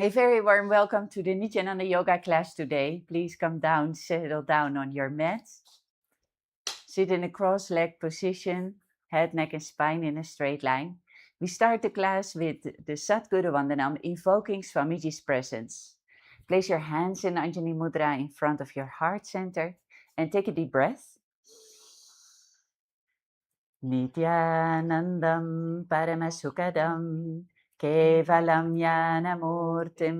A very warm welcome to the Nithyananda yoga class today. Please come down, settle down on your mat. Sit in a cross-legged position, head, neck and spine in a straight line. We start the class with the Sadguru Vandanam, invoking Swamiji's presence. Place your hands in Anjani Mudra in front of your heart center and take a deep breath. Nithyanandam Paramasukadam Kevalam Jnanamurtim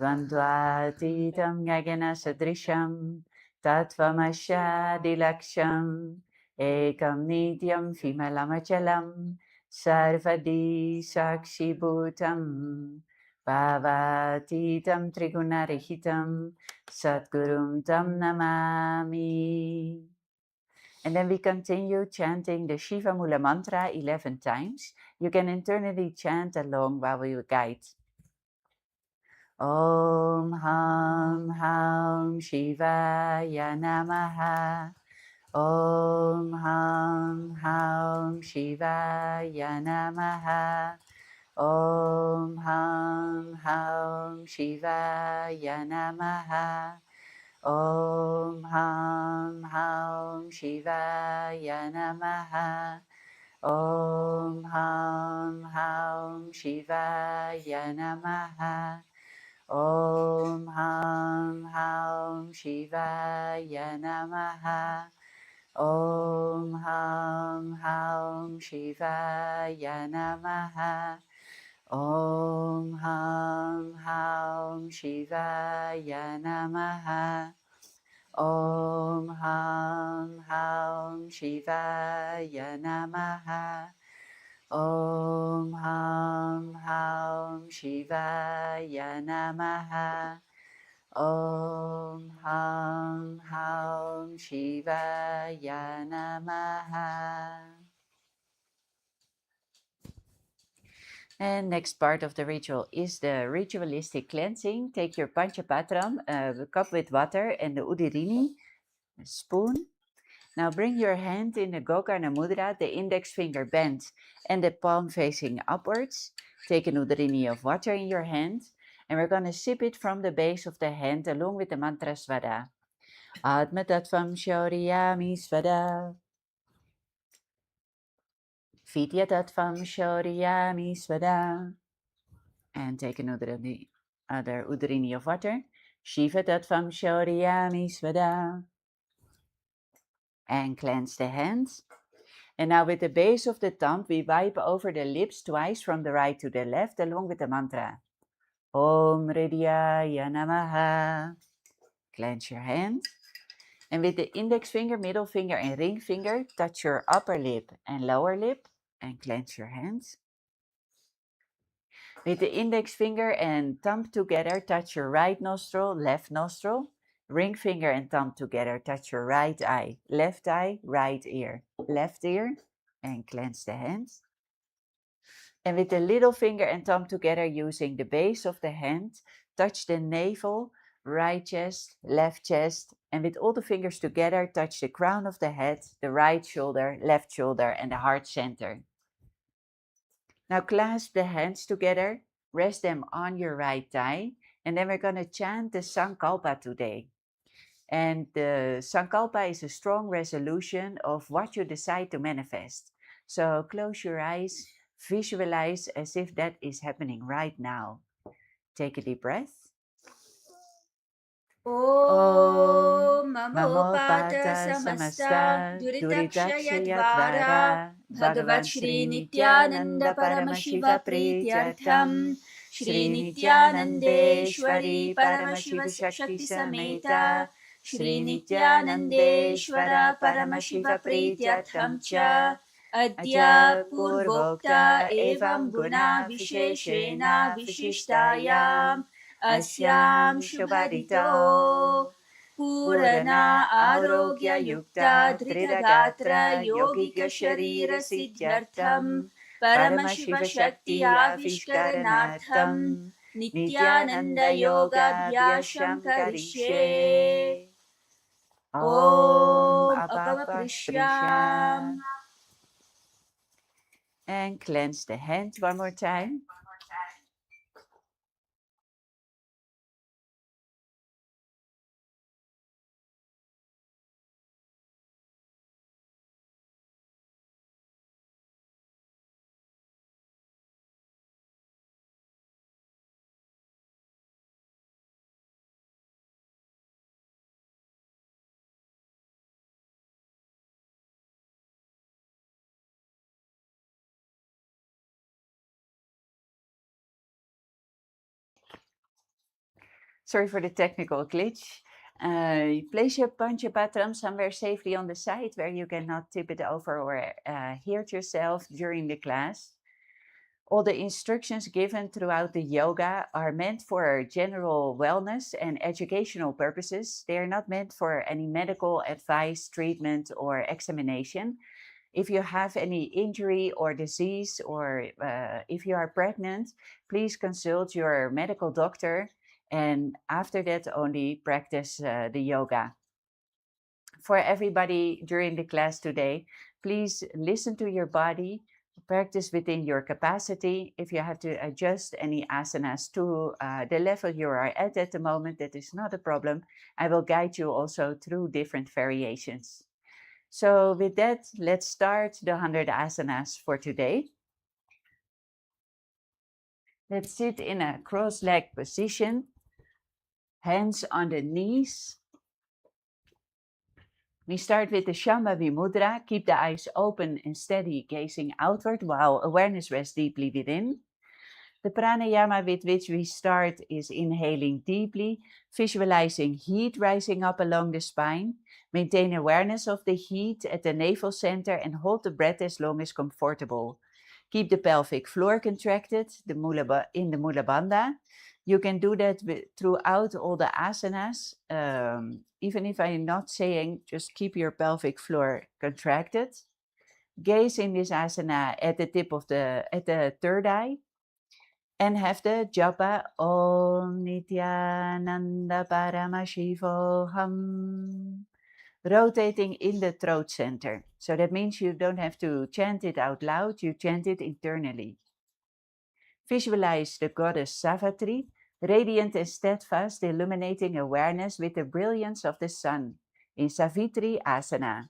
Dvandvatitam Yagana Sadrisham Tattvamashadilaksham Ekam Nityam Vimalamachalam Sarvadi Sakshibhutam Bhavatitam Trigunarihitam Sadgurum Tam Namami. And then we continue chanting the Shiva Mula mantra 11 times. You can internally chant along while we guide. Om Ham Ham Shivaya Namaha. Om Ham Ham Shivaya Namaha. Om Ham Ham Shivaya Namaha. Om Ham Ham Shivaya Namaha. Om Ham Ham Shivaya Namaha. Om Ham Ham Shivaya Namaha. Om Ham Ham Shivaya Namaha. Om Ham Ham Shivaya Namaha. Om Ham Ham Shivaya Namaha. Om Ham Ham Shivaya Namaha. Om Ham Ham Shivaya Namaha. And next part of the ritual is the ritualistic cleansing. Take your Panchapatram, a cup with water, and the Udirini, a spoon. Now bring your hand in the Gokarna Mudra, the index finger bent and the palm facing upwards. Take an Udarini of water in your hand, and we're going to sip it from the base of the hand along with the mantra Svada. Atma Tattvam Shauriyami Svada. Vidya Tattvam Shauriyami Svada. And take another other Udarini of water. Shiva Tattvam Shauriyami Svada. And cleanse the hands. And now with the base of the thumb, we wipe over the lips twice from the right to the left along with the mantra. Om Hridayaya Namaha. Clench your hand. And with the index finger, middle finger and ring finger, touch your upper lip and lower lip and clench your hands. With the index finger and thumb together, touch your right nostril, left nostril. Ring finger and thumb together, touch your right eye, right ear, left ear, and clench the hands. And with the little finger and thumb together, using the base of the hand, touch the navel, right chest, left chest, and with all the fingers together, touch the crown of the head, the right shoulder, left shoulder, and the heart center. Now clasp the hands together, rest them on your right thigh, and then we're going to chant the Sankalpa today. And the Sankalpa is a strong resolution of what you decide to manifest. So close your eyes, visualize as if that is happening right now. Take a deep breath. Om Mamo Mamopata Pata Samasta Samasta Duritapshayadvara Duritapshayadvara Bhagavat Bhagavan Shri Sri Nithyananda Nithyananda Paramashiva Paramashiva Prityartham Prityartham Shri Shri Nithyanandeshwari Nithyanandeshwari Paramashiva Paramashiva Shakti Shakti Sameta Sameta Shri Shri Nithyanandeshwara Nithyanandeshwara Paramashiva Paramashiva Prityartham Prityartham Cha Aja Adya Purvokta Purvokta Evam Evam Guna Guna Visheshena Visheshena Vishishtayam Vishishtayam Asyam Asyam Shubhadito Shubhadito Purana Purana Arogya Arogya Yukta Yukta Dritagatra Dridagatra Yogika Yogika Sharira Sharira Siddhyartham Siddhyartham Paramashiva Paramashiva Shakti Shakti Avishkaranartham Avishkaranartham Nityananda Nityananda Yoga Yoga Bhyasham Vyasham Karishe Karishe Om Om Apapa Apavaprishyam. Prisham. And cleanse the hand one more time. Sorry for the technical glitch. Place your Panchapatram somewhere safely on the side where you cannot tip it over or hurt yourself during the class. All the instructions given throughout the yoga are meant for general wellness and educational purposes. They are not meant for any medical advice, treatment, or examination. If you have any injury or disease, or if you are pregnant, please consult your medical doctor. And after that, only practice the yoga. For everybody during the class today, please listen to your body, practice within your capacity. If you have to adjust any asanas to the level you are at the moment, that is not a problem. I will guide you also through different variations. So with that, let's start the 100 asanas for today. Let's sit in a cross-legged position, hands on the knees. We start with the Shambhavi Mudra. Keep the eyes open and steady, gazing outward while awareness rests deeply within. The pranayama with which we start is inhaling deeply, visualizing heat rising up along the spine. Maintain awareness of the heat at the navel center and hold the breath as long as comfortable. Keep the pelvic floor contracted in the Mula Bandha. You can do that throughout all the asanas. Even if I'm not saying, just keep your pelvic floor contracted. Gaze in this asana at the third eye. And have the japa Om Nithyananda Paramashivoham rotating in the throat center. So that means you don't have to chant it out loud, you chant it internally. Visualize the goddess Savitri, radiant and steadfast, illuminating awareness with the brilliance of the sun in Savitri Asana.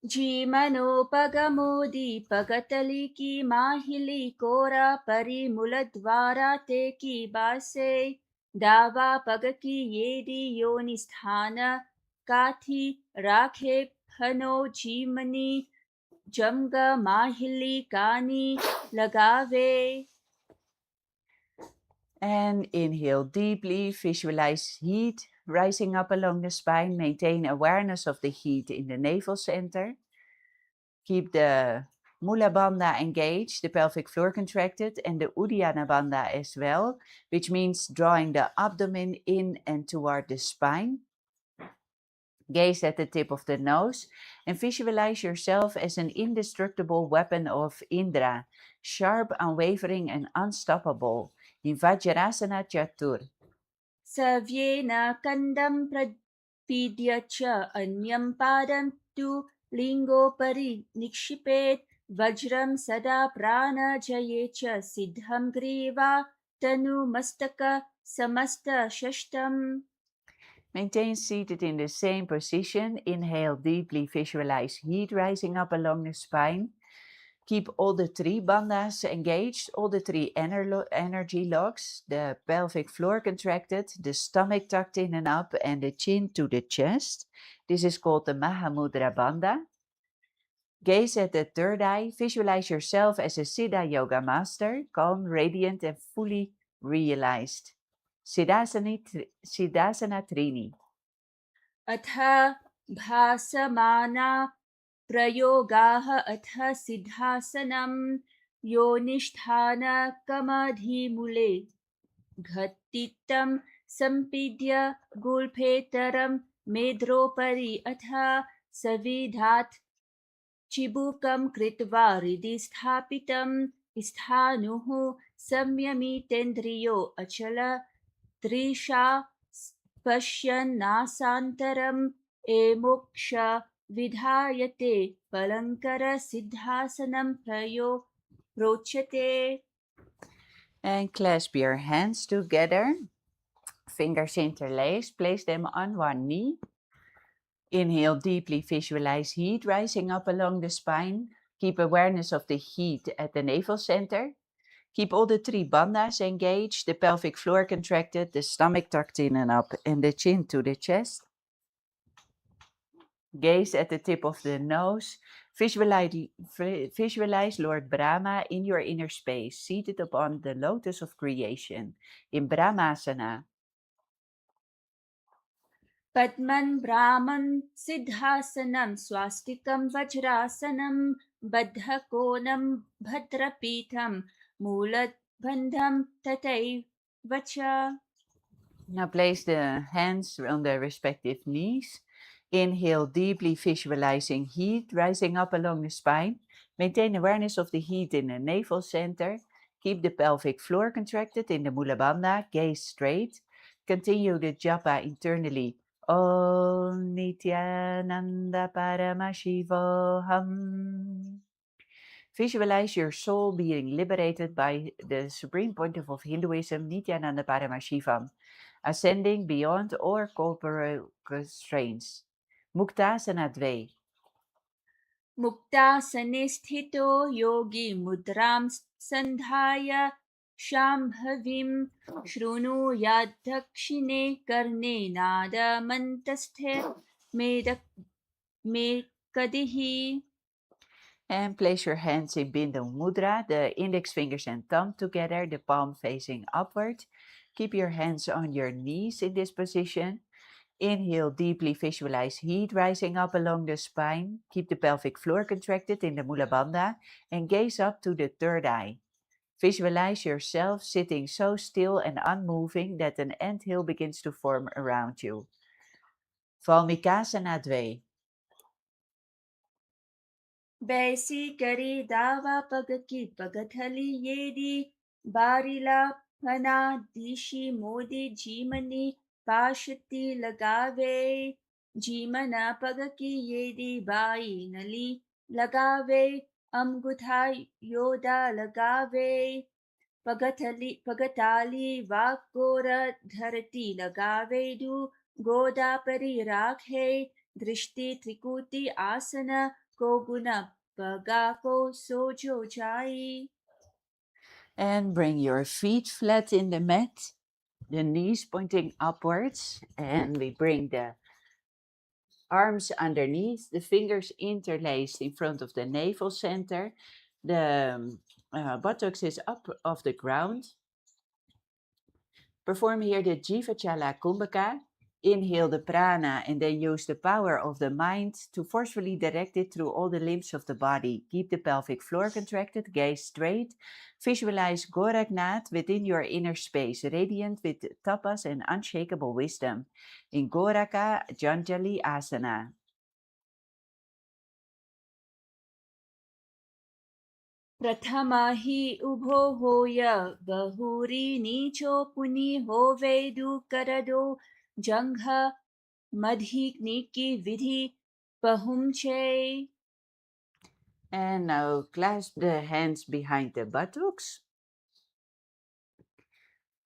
जीमनोपगमोदीपगतलिकी माहिली कोरा परिमूलद्वारा ते की बासे दावा पग की येदी योनिस्थान काथी राखे फनो जीमनी जमग माहिली कानी लगावे. And inhale deeply, visualize heat rising up along the spine. Maintain awareness of the heat in the navel center. Keep the Mula Bandha engaged, the pelvic floor contracted, and the Uddiyana Bandha as well, which means drawing the abdomen in and toward the spine. Gaze at the tip of the nose and visualize yourself as an indestructible weapon of Indra, sharp, unwavering, and unstoppable in Vajrasana Chatur. सव्येन कन्दं प्रपीड्य च अन्यं पादं तु लिङ्गोपरि निक्षिपेत् वज्रं सदा प्राणजये च सिद्धं ग्रीवा तनुमस्तक समस्तषष्ठम्. Maintain seated in the same position. Inhale deeply, visualize heat rising up along the spine. Keep all the three bandhas engaged, all the three energy locks, the pelvic floor contracted, the stomach tucked in and up, and the chin to the chest. This is called the Mahamudra Bandha. Gaze at the third eye. Visualize yourself as a Siddha Yoga master, calm, radiant, and fully realized. Siddhasana Trini. अथ भासमाना प्रयोगाः अथ सिद्धासनं योनिष्ठानकमधिमूले घटितं सम्पीड्य गुल्फेतरं मेद्रोपरि अथ सविधात् चिबुकं कृत्वा हृदि स्थापितं स्थाणुः संयमितेन्द्रियो अचल दृशा पश्यन्नासान्तरम् एमोक्ष विधायते पलङ्कर सिद्धासनं प्रोच्यते. And clasp your hands together, fingers interlaced, place them on one knee. Inhale deeply, visualize heat rising up along the spine. Keep awareness of the heat at the navel center. Keep all the three bandhas engaged, the pelvic floor contracted, the stomach tucked in and up, and the chin to the chest. Gaze at the tip of the nose. Visualize Lord Brahma in your inner space, seated upon the lotus of creation in Brahmasana. Padman Brahman Siddhasanam Swastikam Vajrasanam Baddhakonam Bhadrapitham Mulat Bandham Tatai Vacha. Now place the hands on the respective knees. Inhale deeply, visualizing heat rising up along the spine. Maintain awareness of the heat in the navel center. Keep the pelvic floor contracted in the Mula Bandha, gaze straight. Continue the japa internally. Om Nithyananda Paramashivoham. Visualize your soul being liberated by the supreme point of Hinduism, Nithyananda Paramashivam, ascending beyond all corporeal constraints. Muktasana 2. मुक्तासने स्थितो योगी मुद्रां सन्धाय शाम्भवीं शृणुयात् दक्षिणे कर्णे नादमन्तस्थे मेकदिः. And place your hands in Bindu Mudra, the index fingers and thumb together, the palm facing upward. Keep your hands on your knees in this position. Inhale deeply, visualize heat rising up along the spine. Keep the pelvic floor contracted in the Mula Bandha and gaze up to the third eye. Visualize yourself sitting so still and unmoving that an anthill begins to form around you. Valmikasana 2. बैसी करे दावा पग की पगथली येदी बारिला फना दिशी मोदी जीमनी पाशुति लगावे जीमना पग की येदी बाई नली लगावे अमगुथा योदा लगावे पगताली वाकोर धरती लगावेदु गोदा परि राखे दृष्टि त्रिकुति आसन को गुना पगा को सोजो जाई. And bring your feet flat in the mat, the knees pointing upwards, and we bring the arms underneath, the fingers interlaced in front of the navel center. The buttocks is up off the ground. Perform here the Jivachala Kumbhaka. Inhale the prana and then use the power of the mind to forcefully direct it through all the limbs of the body. Keep the pelvic floor contracted, gaze straight. Visualize Goraknath within your inner space, radiant with tapas and unshakable wisdom. In Goraka Janjali Asana. प्रथमा हि उभो होय बहुरी नीचो पुनि होवेदु करदो जंघ मधी की विधि पहुंचे. And now clasp the hands behind the buttocks.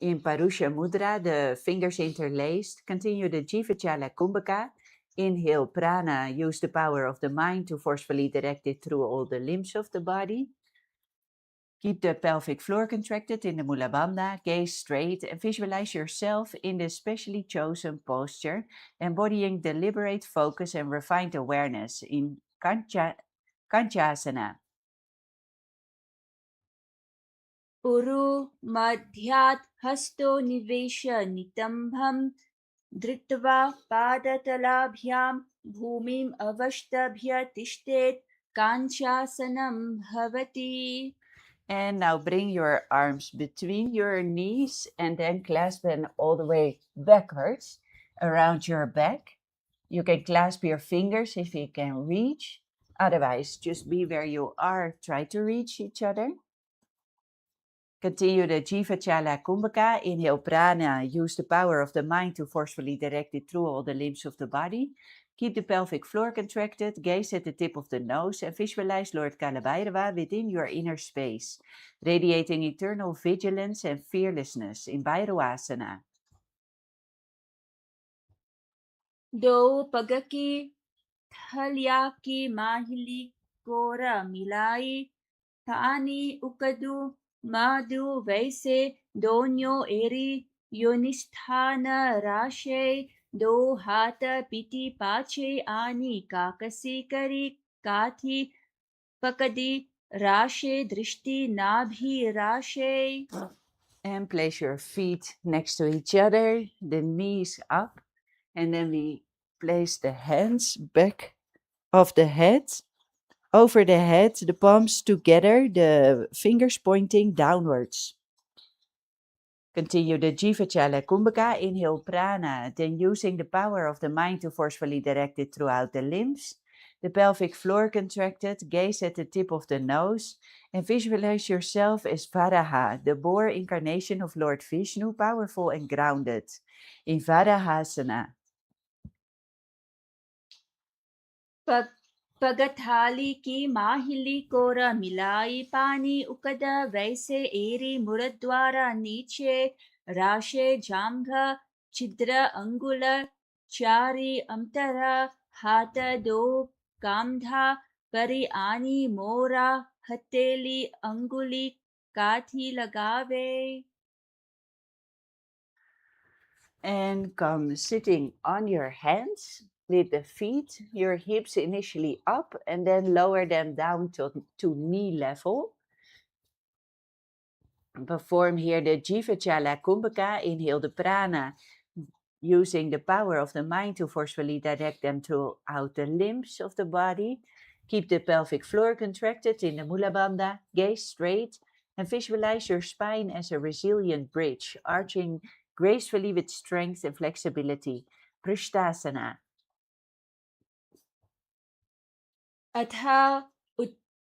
In Parusha Mudra, the fingers interlaced. Continue the Jivachala Kumbhaka. Inhale prana, use the power of the mind to forcefully direct it through all the limbs of the body. Keep the pelvic floor contracted in the Mula Bandha, gaze straight, and visualize yourself in the specially chosen posture, embodying deliberate focus and refined awareness in Kanchasana. उरु मध्यात् हस्तो निवेश नितम्भं धृत्वा पादतलाभ्यां भूमिम् अवष्टभ्य तिष्ठेत् काञ्चासनं भवति. And now bring your arms between your knees and then clasp them all the way backwards around your back. You can clasp your fingers if you can reach. Otherwise, just be where you are. Try to reach each other. Continue the Jivachala Kumbhaka. Inhale prana. Use the power of the mind to forcefully direct it through all the limbs of the body. Keep the pelvic floor contracted. Gaze at the tip of the nose and visualize Lord Kalabhairava within your inner space, radiating eternal vigilance and fearlessness in Bhairavasana. दो पग की थलिया की माहिली कोरा मिलाई थानी उकदु मादु वैसे दोन्यो एरी योनिस्थान राशे दो हाथ पिटी पाछे आनी काकसी करी काथी पकदी राशे दृष्टि नाभि राशे. And place your feet next to each other, the knees up. And then we place the hands back of the head, over the head, the palms together, the fingers pointing downwards. Continue the Jivachala Kumbhaka, inhale prana, then using the power of the mind to forcefully direct it throughout the limbs. The pelvic floor contracted, gaze at the tip of the nose, and visualize yourself as Varaha, the boar incarnation of Lord Vishnu, powerful and grounded. In Varahasana. Pag पगथाली की माहिली कोरा मिलाई पानी उकद वैसे एरी मुरद्वारा नीचे राशे जांघ छिद्र अंगुल चारी अंतरा हाथ दो कामधा परि आनी मोरा हथेली अंगुली काठी लगावे. And come sitting on your hands with the feet, your hips initially up and then lower them down to knee level. Perform here the Jivachala Kumbhaka. Inhale the prana, using the power of the mind to forcefully direct them throughout the limbs of the body. Keep the pelvic floor contracted in the Mula Bandha, gaze straight, and visualize your spine as a resilient bridge, arching gracefully with strength and flexibility. Prishtasana. अथ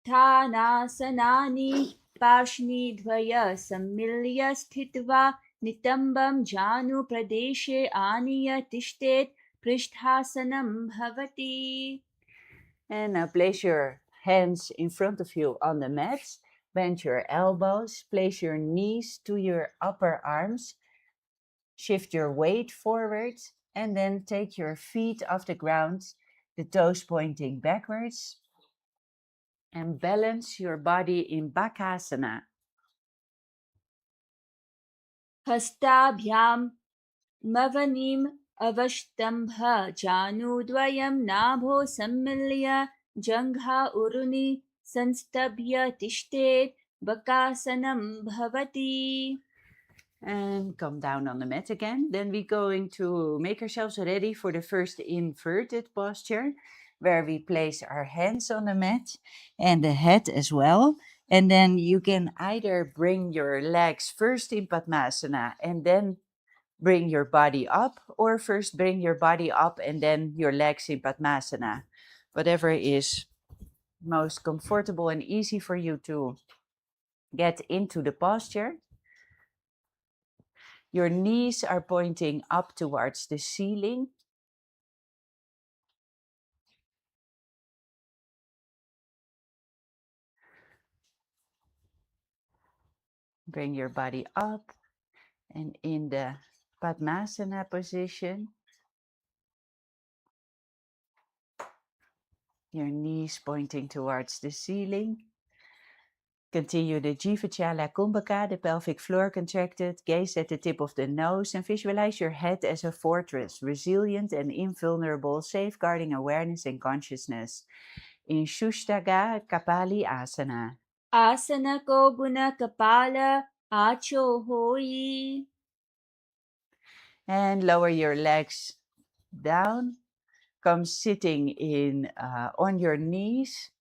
उत्थानासनानि पार्ष्णिद्वय सम्मिल्य स्थित्वा नितम्बं जानुप्रदेशे आनीय तिष्ठेत् पृष्ठासनं भवति. And now place your hands in front of you on the mat. Bend your elbows. Place your knees to your upper arms. Shift your weight forward. And then take your feet off the ground, the toes pointing backwards. And balance your body in Bakasana. हस्ताभ्यां मवनीम् अवष्टम्भ जानुद्वयं नाभो सम्मिल्य जङ्घा उरुनि संस्तभ्य तिष्ठेत् बकासनं भवति. And come down on the mat again. Then we're going to make ourselves ready for the first inverted posture, where we place our hands on the mat and the head as well. And then you can either bring your legs first in Padmasana and then bring your body up, or first bring your body up and then your legs in Padmasana. Whatever is most comfortable and easy for you to get into the posture. Your knees are pointing up towards the ceiling. Bring your body up and in the Padmasana position. Your knees pointing towards the ceiling. Continue the Jivachala Kumbhaka, the pelvic floor contracted. Gaze at the tip of the nose and visualize your head as a fortress, resilient and invulnerable, safeguarding awareness and consciousness. In Shushtaka Kapali Asana. आसन को गुण कपाल आचो होई. And lower your legs down. Come sitting in on your knees,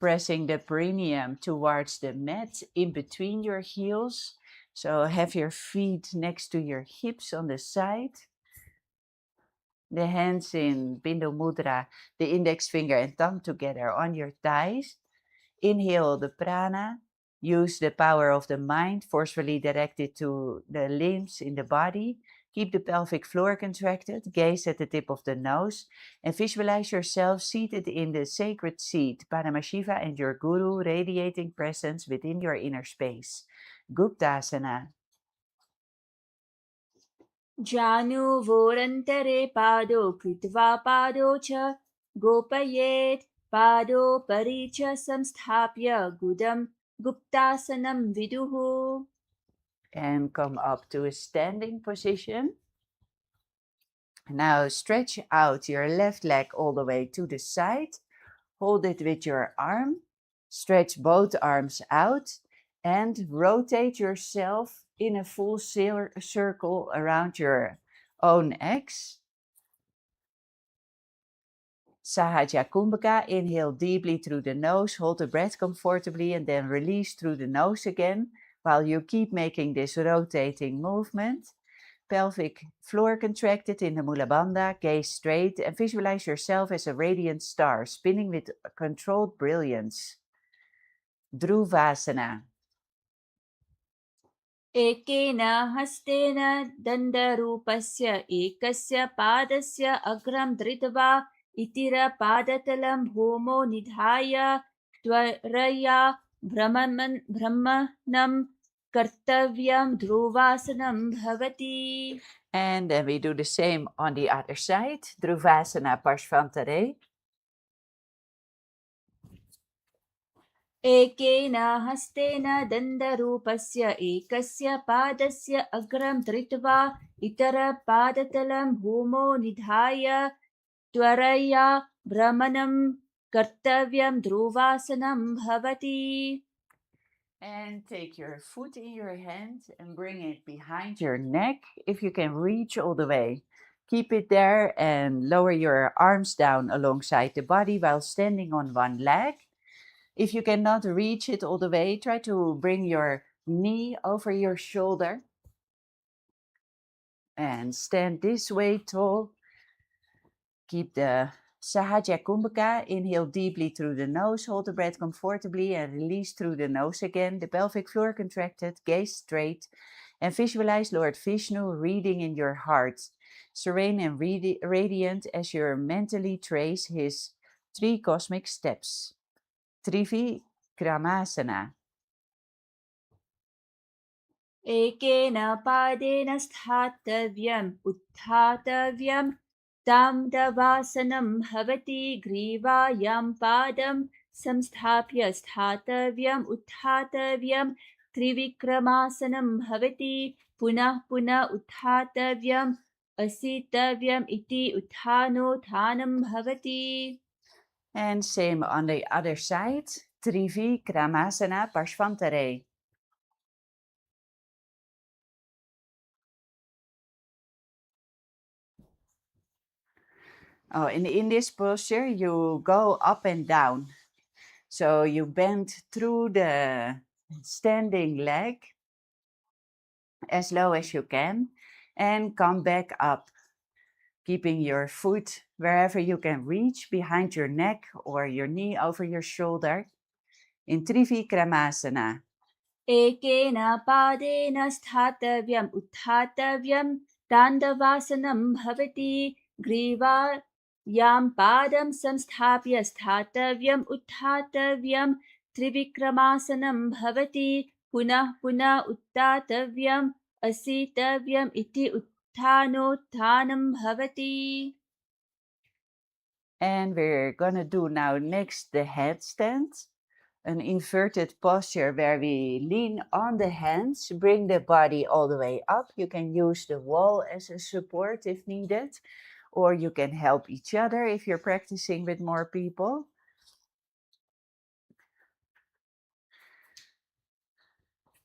pressing the perineum towards the mat in between your heels. So have your feet next to your hips on the side. The hands in Bindu Mudra, the index finger and thumb together on your thighs. Inhale the prana. Use the power of the mind, forcefully direct it to the limbs in the body. Keep the pelvic floor contracted. Gaze at the tip of the nose. And visualize yourself seated in the sacred seat, Paramashiva and your Guru radiating presence within your inner space. Guptasana. जानुवोरन्तरे पादो कृत्वा पादो च गोपयेत् पादोपरि च संस्थाप्य गुदं गुप्तासनं विदुः. And come up to a standing position. Now stretch out your left leg all the way to the side. Hold it with your arm. Stretch both arms out And rotate yourself in a full circle around your own X. Sahaja Kumbhaka, inhale deeply through the nose, hold the breath comfortably, and then release through the nose again while you keep making this rotating movement. Pelvic floor contracted in the Mula Bandha, gaze straight, and visualize yourself as a radiant star spinning with controlled brilliance. Dhruvasana. एकेन हस्तेन दण्डरूपस्य एकस्य पादस्य अग्रं धृत्वा इतिरपादतलं भूमौ निधाय त्वरया भ्रमणं कर्तव्यं ध्रुवासनं भवति. And then we do the same on the other side. Dhruvasana Parshvantare. एकेन हस्तेन दण्डरूपस्य एकस्य पादस्य अग्रं धृत्वा इतरपादतलं भूमौ निधाय त्वरया भ्रमणं कर्तव्यं ध्रुवासनं भवति. And take your foot in your hand and bring it behind your neck if you can reach all the way. Keep it there and lower your arms down alongside the body while standing on one leg. If you cannot reach it all the way, try to bring your knee over your shoulder and stand this way tall. Keep the Sahaja Kumbhaka. Inhale deeply through the nose, hold the breath comfortably and release through the nose again. The pelvic floor contracted, gaze straight, and visualize Lord Vishnu reading in your heart, serene and radiant as you mentally trace his 3 cosmic steps. Trivikramasana. एकेन पादेन स्थातव्यम् उत्थातव्यं ताम्रवासनं भवति. ग्रीवायां पादं संस्थाप्य स्थातव्यम् उत्थातव्यं त्रिविक्रमासनं भवति. पुनः पुनः उत्थातव्यम् असितव्यम् इति उत्थानोत्थानं भवति. And same on the other side. Trivikramasana Parshvantare. Oh, in this posture, you go up and down. So you bend through the standing leg as low as you can and come back up, keeping your foot wherever you can reach behind your neck or your knee over your shoulder in Trivikramasana. एकेन पादेन स्थातव्यम् उत्थातव्यं ताण्डवासनं भवति. ग्रीवायां पादं संस्थाप्य स्थातव्यम् उत्थातव्यं त्रिविक्रमासनं भवति. पुनः पुनः उत्थातव्यम् असितव्यम् इति उत्थानोत्थानं भवति. And we're gonna do now next the headstand. An inverted posture where we lean on the hands, bring the body all the way up. You can use the wall as a support if needed, or you can help each other if you're practicing with more people.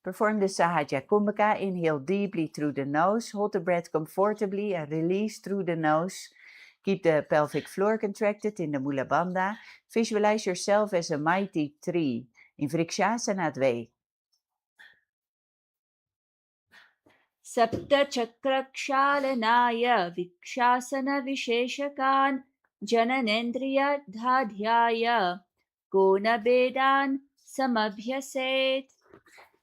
Perform the Sahaja Kumbhaka. Inhale deeply through the nose, hold the breath comfortably and release through the nose. Keep the pelvic floor contracted in the Mula Bandha. Visualize yourself as a mighty tree in Vrikshasana 2. सप्तचक्रक्षालनाय विक्षासनविशेषकान् जननेन्द्रियधाध्याय कोनभेदान् समभ्यसेत्.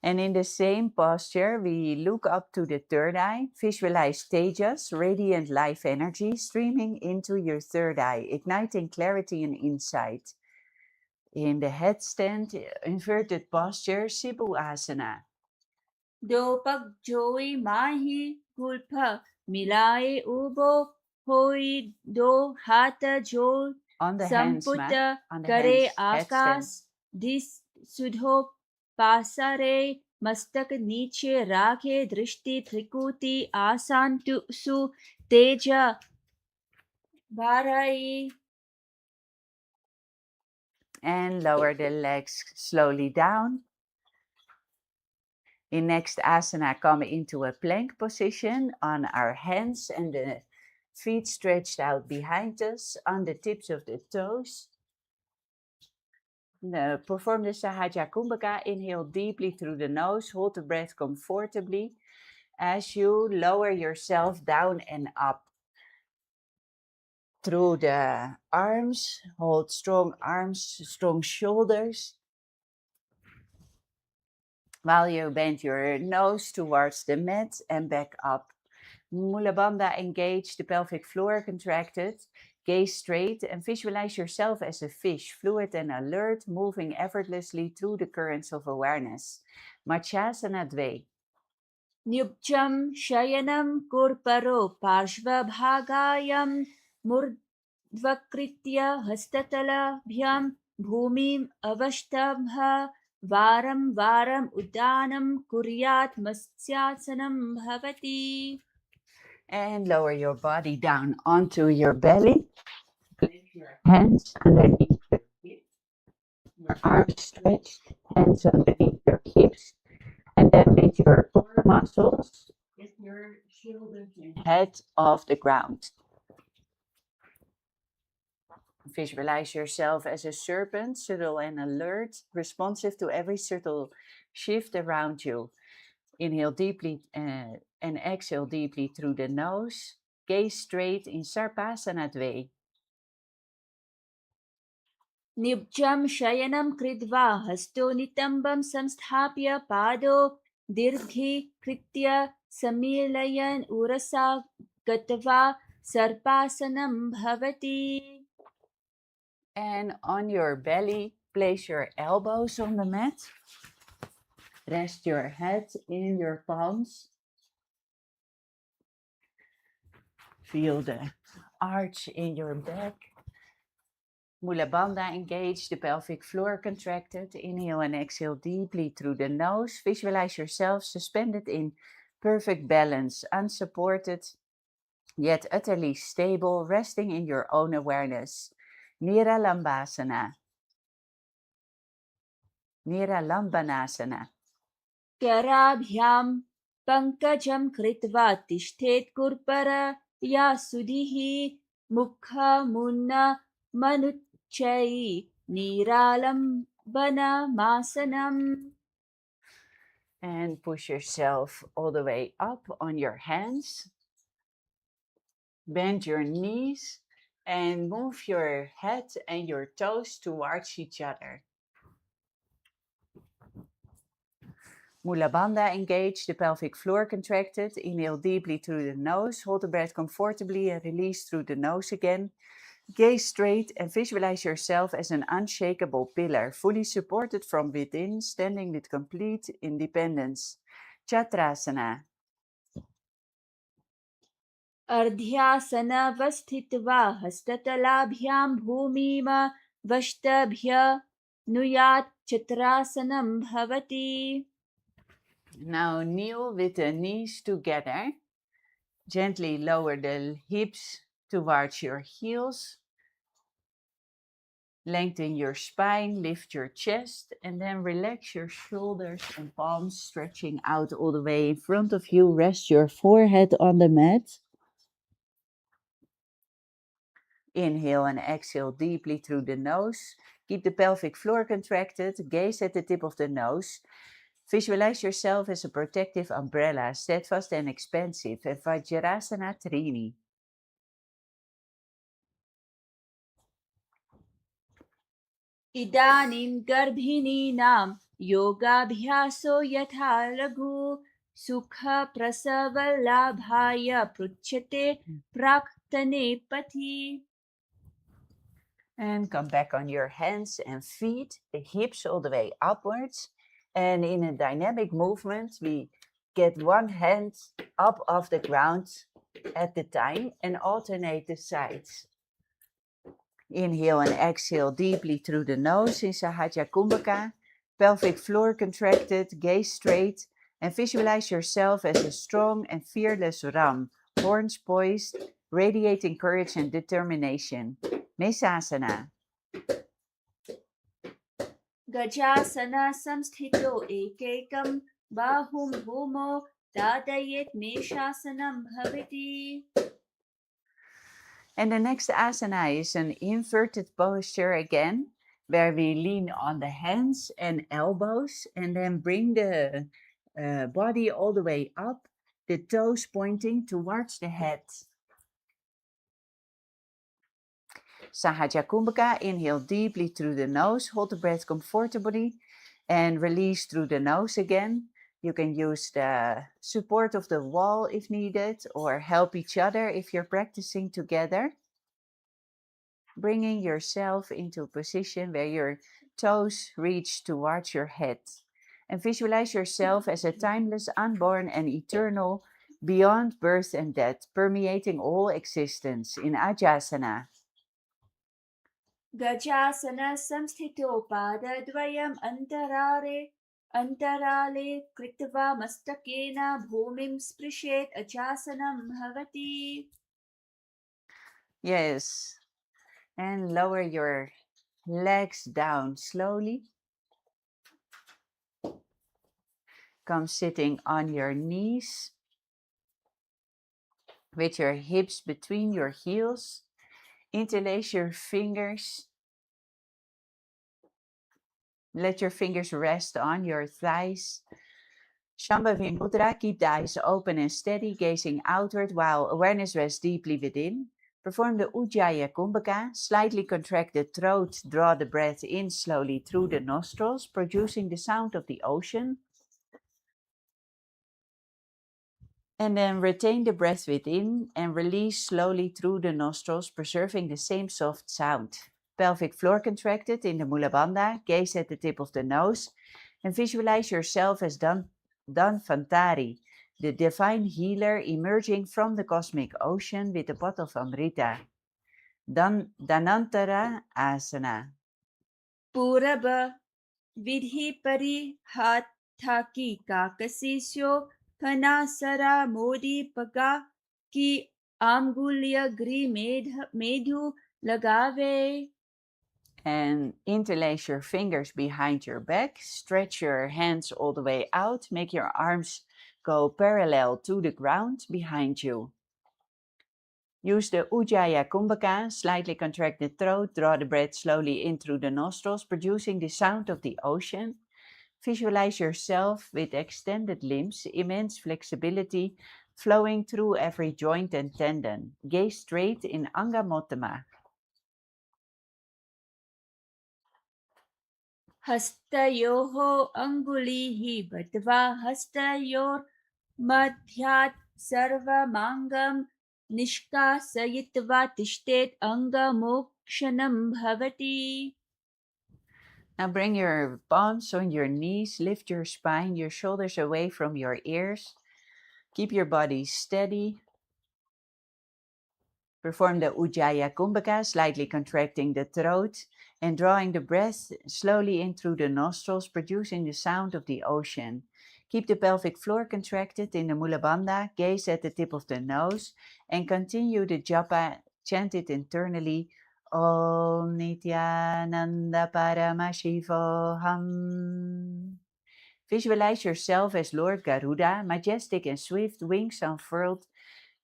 And in the same posture, we look up to the third eye, visualize Tejas, radiant life energy, streaming into your third eye, igniting clarity and insight. In the headstand, inverted posture, Sibu Asana. Deepak जोई माही Gulf मिलाए उबो होई दो हाथ जो On the hands, Samput Ma. On the करे hands, Akash headstand. This सुधो पासरे मस्तक नीचे राखे दृष्टि त्रिकुटी आसान सु तेज भाराई. And lower the legs slowly down. In next asana, come into a plank position on our hands and the feet stretched out behind us on the tips of the toes. Perform the Sahaja Kumbhaka. Inhale deeply through the nose. Hold the breath comfortably as you lower yourself down and up. Through the arms, hold strong arms, strong shoulders. While you bend your nose towards the mat and back up. Mula Bandha, engage the pelvic floor contracted. Gaze straight and visualize yourself as a fish, fluid and alert, moving effortlessly through the currents of awareness. Matsyasana Dve. Nyubjam shayanam kurparo parshvabhagayam murdvakritya hastatalabhyam bhumim avashtabha varam varam udanam kuryat matsyasanam bhavati. And lower your body down onto your belly. Place your hands underneath your hips, your arms stretched, hands underneath your hips, and then with your core muscles, get your shoulders and head off the ground. Visualize yourself as a serpent, subtle and alert, responsive to every subtle shift around you. Inhale deeply and exhale deeply through the nose. Gaze straight in Sarpasana Dve. Nibjam shayanam kridva hasto nitambam samsthapya pado dirghi kritya samilayan urasa gatva sarpasanam bhavati. And on your belly, place your elbows on the mat. Rest your head in your palms. Feel the arch in your back. Mula Bandha, engage the pelvic floor contracted. Inhale and exhale deeply through the nose. Visualize yourself suspended in perfect balance, unsupported, yet utterly stable, resting in your own awareness. Niralambasana. Niralambanasana. Karabhyam pankajam kritva tishtet kurpara ya sudihi mukha munna manuchai niralam bana masanam. And push yourself all the way up on your hands. Bend your knees and move your head and your toes towards each other. Mula Bandha, engage the pelvic floor contracted. Inhale deeply through the nose. Hold the breath comfortably and release through the nose again. Gaze straight and visualize yourself as an unshakable pillar, fully supported from within, standing with complete independence. Chatrasana. अर्ध्यासनवस्थित्वा हस्ततलाभ्यां भूमिम वष्टभ्य नुयात् चित्रासनं भवति. Now kneel with the knees together. Gently lower the hips towards your heels. Lengthen your spine, lift your chest, and then relax your shoulders and palms, stretching out all the way in front of you. Rest your forehead on the mat. Inhale and exhale deeply through the nose. Keep the pelvic floor contracted. Gaze at the tip of the nose. Visualize yourself as a protective umbrella, steadfast and expansive. And Vajrasana Trini. इदानीं गर्भिणीनां योगाभ्यासो यथा लघु सुखप्रसवलाभाय पृच्छते प्राक्तने पथि. And come back on your hands and feet, the hips all the way upwards. And in a dynamic movement, we get one hand up off the ground at the time and alternate the sides. Inhale and exhale deeply through the nose in Sahaja Kumbhaka. Pelvic floor contracted, gaze straight, and visualize yourself as a strong and fearless ram, horns poised, radiating courage and determination. Mesasana. गजासना संस्थितो एकैकं बाहुं भूमौ ताडयेत् मे शासनं भवति. And the next asana is an inverted posture again, where we lean on the hands and elbows and then bring the body all the way up, the toes pointing towards the head. Sahaja Kumbhaka, inhale deeply through the nose, hold the breath comfortably, and release through the nose again. You can use the support of the wall if needed, or help each other if you're practicing together. Bringing yourself into a position where your toes reach towards your head. And visualize yourself as a timeless, unborn, and eternal, beyond birth and death, permeating all existence in Ajasana. गजासन संस्थितो पादद्वयम् अन्तराले कृत्वा मस्तकेन भूमिं स्पृशेत् अचासनं भवति. Yes, and lower your legs down slowly. Come sitting on your knees with your hips between your heels. Interlace your fingers. Let your fingers rest on your thighs. Shambhavi Mudra, keep the eyes open and steady, gazing outward while awareness rests deeply within. Perform the Ujjayi Kumbhaka. Slightly contract the throat, draw the breath in slowly through the nostrils, producing the sound of the ocean. And then retain the breath within and release slowly through the nostrils, preserving the same soft sound. Pelvic floor contracted in the Mula Bandha, gaze at the tip of the nose, and visualize yourself as Dhanvantari, the divine healer emerging from the cosmic ocean with a pot of Amrita. Dhanantara Asana. पूरब विधि परिहाथाकी काकसिस्यो फनासरा मोदी पगा की आंगुल्य ग्री मेधु लगावे. And interlace your fingers behind your back. Stretch your hands all the way out. Make your arms go parallel to the ground behind you. Use the Ujjayi Kumbhaka. Slightly contract the throat. Draw the breath slowly in through the nostrils, producing the sound of the ocean. Visualize yourself with extended limbs, immense flexibility flowing through every joint and tendon. Gaze straight in Angamottama. हस्तयोः अङ्गुलीः बद्ध्वा हस्तयोर्मध्यात् सर्वमाङ्गं निष्कासयित्वा तिष्ठेत् अङ्गमोक्षणं भवति. Now bring your palms on your knees, lift your spine, your shoulders away from your ears. Keep your body steady. Perform the Ujjayi Kumbhaka, slightly contracting the throat and drawing the breath slowly in through the nostrils, producing the sound of the ocean. Keep the pelvic floor contracted in the Mula Bandha, gaze at the tip of the nose, and continue the japa chanted internally. Om Nithyananda Paramashivoham. Visualize yourself as Lord Garuda, majestic and swift, wings unfurled,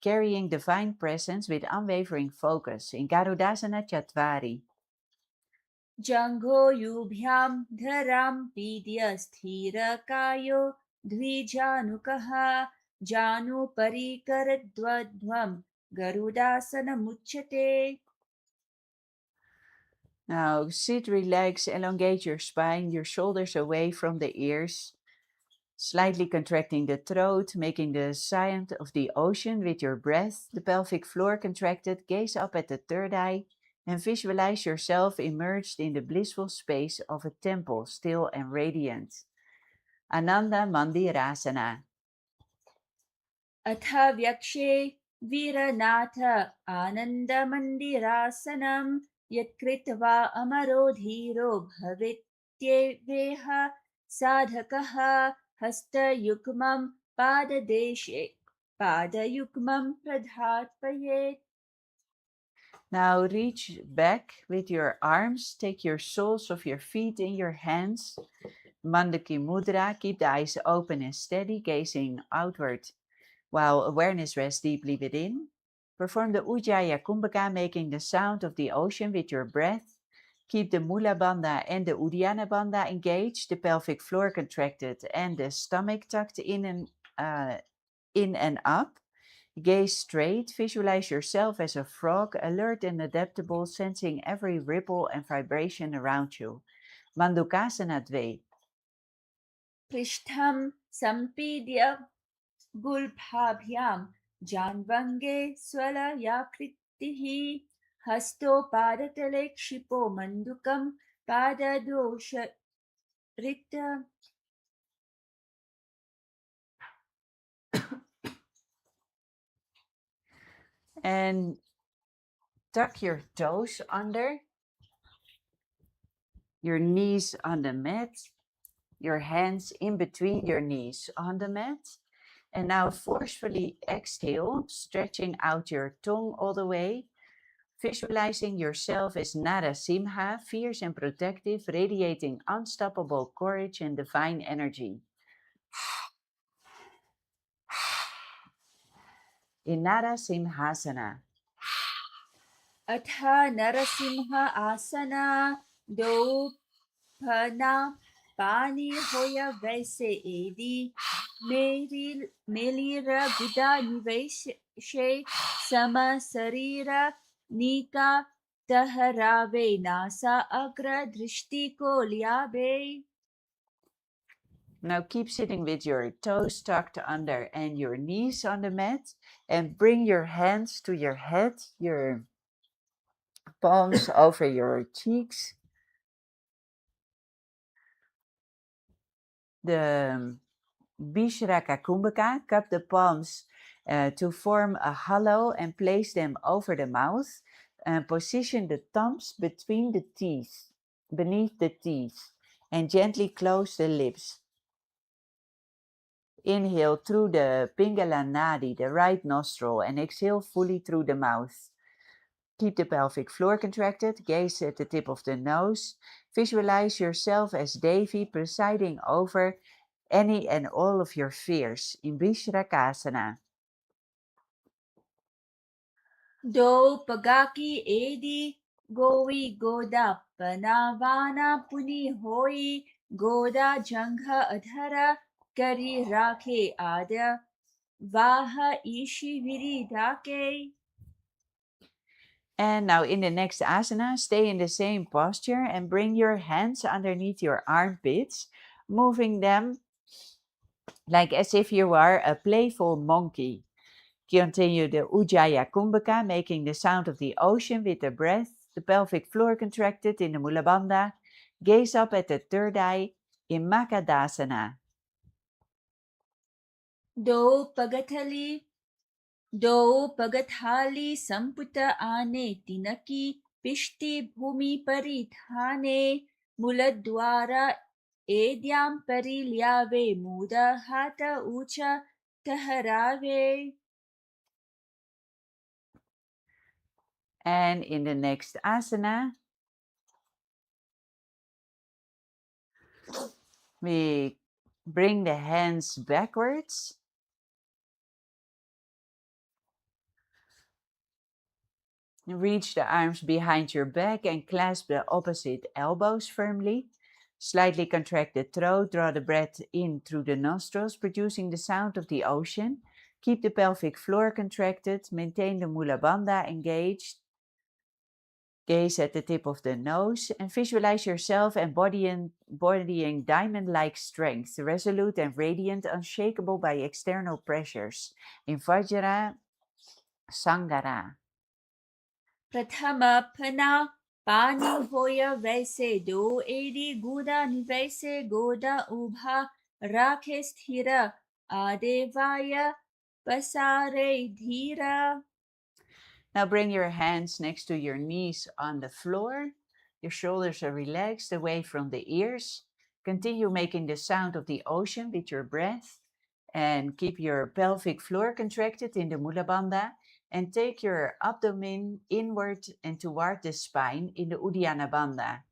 carrying divine presence with unwavering focus in Garudasana Chatvari. जङ्घोयुभ्यां धरां पीड्य स्थिरकायो द्विजानुकः जानुपरिकरद्वध्वं गरुडासनमुच्यते. Now sit, relax, elongate your spine, your shoulders away from the ears, slightly contracting the throat, making the sound of the ocean with your breath, the pelvic floor contracted, gaze up at the third eye, and visualize yourself immersed in the blissful space of a temple, still and radiant. Ananda Mandirasana. अथ व्यक्षे वीरनाथ आनन्दमन्दिरासनं यत्कृत्वा अमरो धीरो भवेत्येवेह साधकः हस्तयुग्मं पादयुग्मं प्रधापयेत्. Now reach back with your arms, take your soles of your feet in your hands, Mandaki Mudra, keep the eyes open and steady, gazing outward while awareness rests deeply within. Perform the Ujjayi Kumbhaka, making the sound of the ocean with your breath. Keep the Mula Bandha and the Uddiyana Bandha engaged, the pelvic floor contracted, and the stomach tucked in and up. Gaze straight, visualize yourself as a frog, alert and adaptable, sensing every ripple and vibration around you. Mandukasana 2. पृष्ठं सम्पीड्य गुल्फाभ्यां जान्वङ्गे स्वलयाकृतिः हस्तोपादतले क्षिपो मण्डूकं पाददोषरिक्त And tuck your toes under, your knees on the mat, your hands in between your knees on the mat. And now forcefully exhale, stretching out your tongue all the way, visualizing yourself as Nara Simha, fierce and protective, radiating unstoppable courage and divine energy. In Nara Simhasana. अथ नरसिंह आसना दो फना पानी होया वैसे एदी मेलीरा गुदा निवेशे सम शरीरा नीका तहरावे NASA अग्र दृष्टि को लियाबे. Now keep sitting with your toes tucked under and your knees on the mat, and bring your hands to your head, your palms over your cheeks. The Vishraka Kumbhaka, cup the palms to form a hollow and place them over the mouth. Position the thumbs between the teeth, beneath the teeth, and gently close the lips. Inhale through the Pingala Nadi, the right nostril, and exhale fully through the mouth. Keep the pelvic floor contracted, gaze at the tip of the nose. Visualize yourself as Devi presiding over any and all of your fears in Vishrakasana. दो पगाकी एदी गोवी गोदा पनावाना पुनि होई गोदा जंघ अधर करी राखे आद वाह ईशी विरिदाके. And now in the next asana, stay in the same posture and bring your hands underneath your armpits, moving them like as if you are a playful monkey. Continue the Ujjayi Kumbhaka, making the sound of the ocean with the breath, the pelvic floor contracted in the Mula Bandha. Gaze up at the third eye in Makadasana. दो पगथाली संपुट आने तिनकी पिष्टि भूमि परिधाने मूलद्वारा एद्यां परिल्यावे मूद हात ऊच ठहरावे. And in the next asana, we bring the hands backwards. Reach the arms behind your back and clasp the opposite elbows firmly. Slightly contract the throat, draw the breath in through the nostrils, producing the sound of the ocean. Keep the pelvic floor contracted, maintain the Mula Bandha engaged. Gaze at the tip of the nose and visualize yourself embodying diamond-like strength, resolute and radiant, unshakable by external pressures. In Vajra Sangara. प्रथम फना पानी होय वैसे दो AD गोदा निवैसे गोदा उभा राखे स्थिर आदेवाय पसारे धीरा. Now bring your hands next to your knees on the floor. Your shoulders are relaxed away from the ears. Continue making the sound of the ocean with your breath. And keep your pelvic floor contracted in the Mula Bandha. And take your abdomen inward and toward the spine in the Uddiyana Bandha.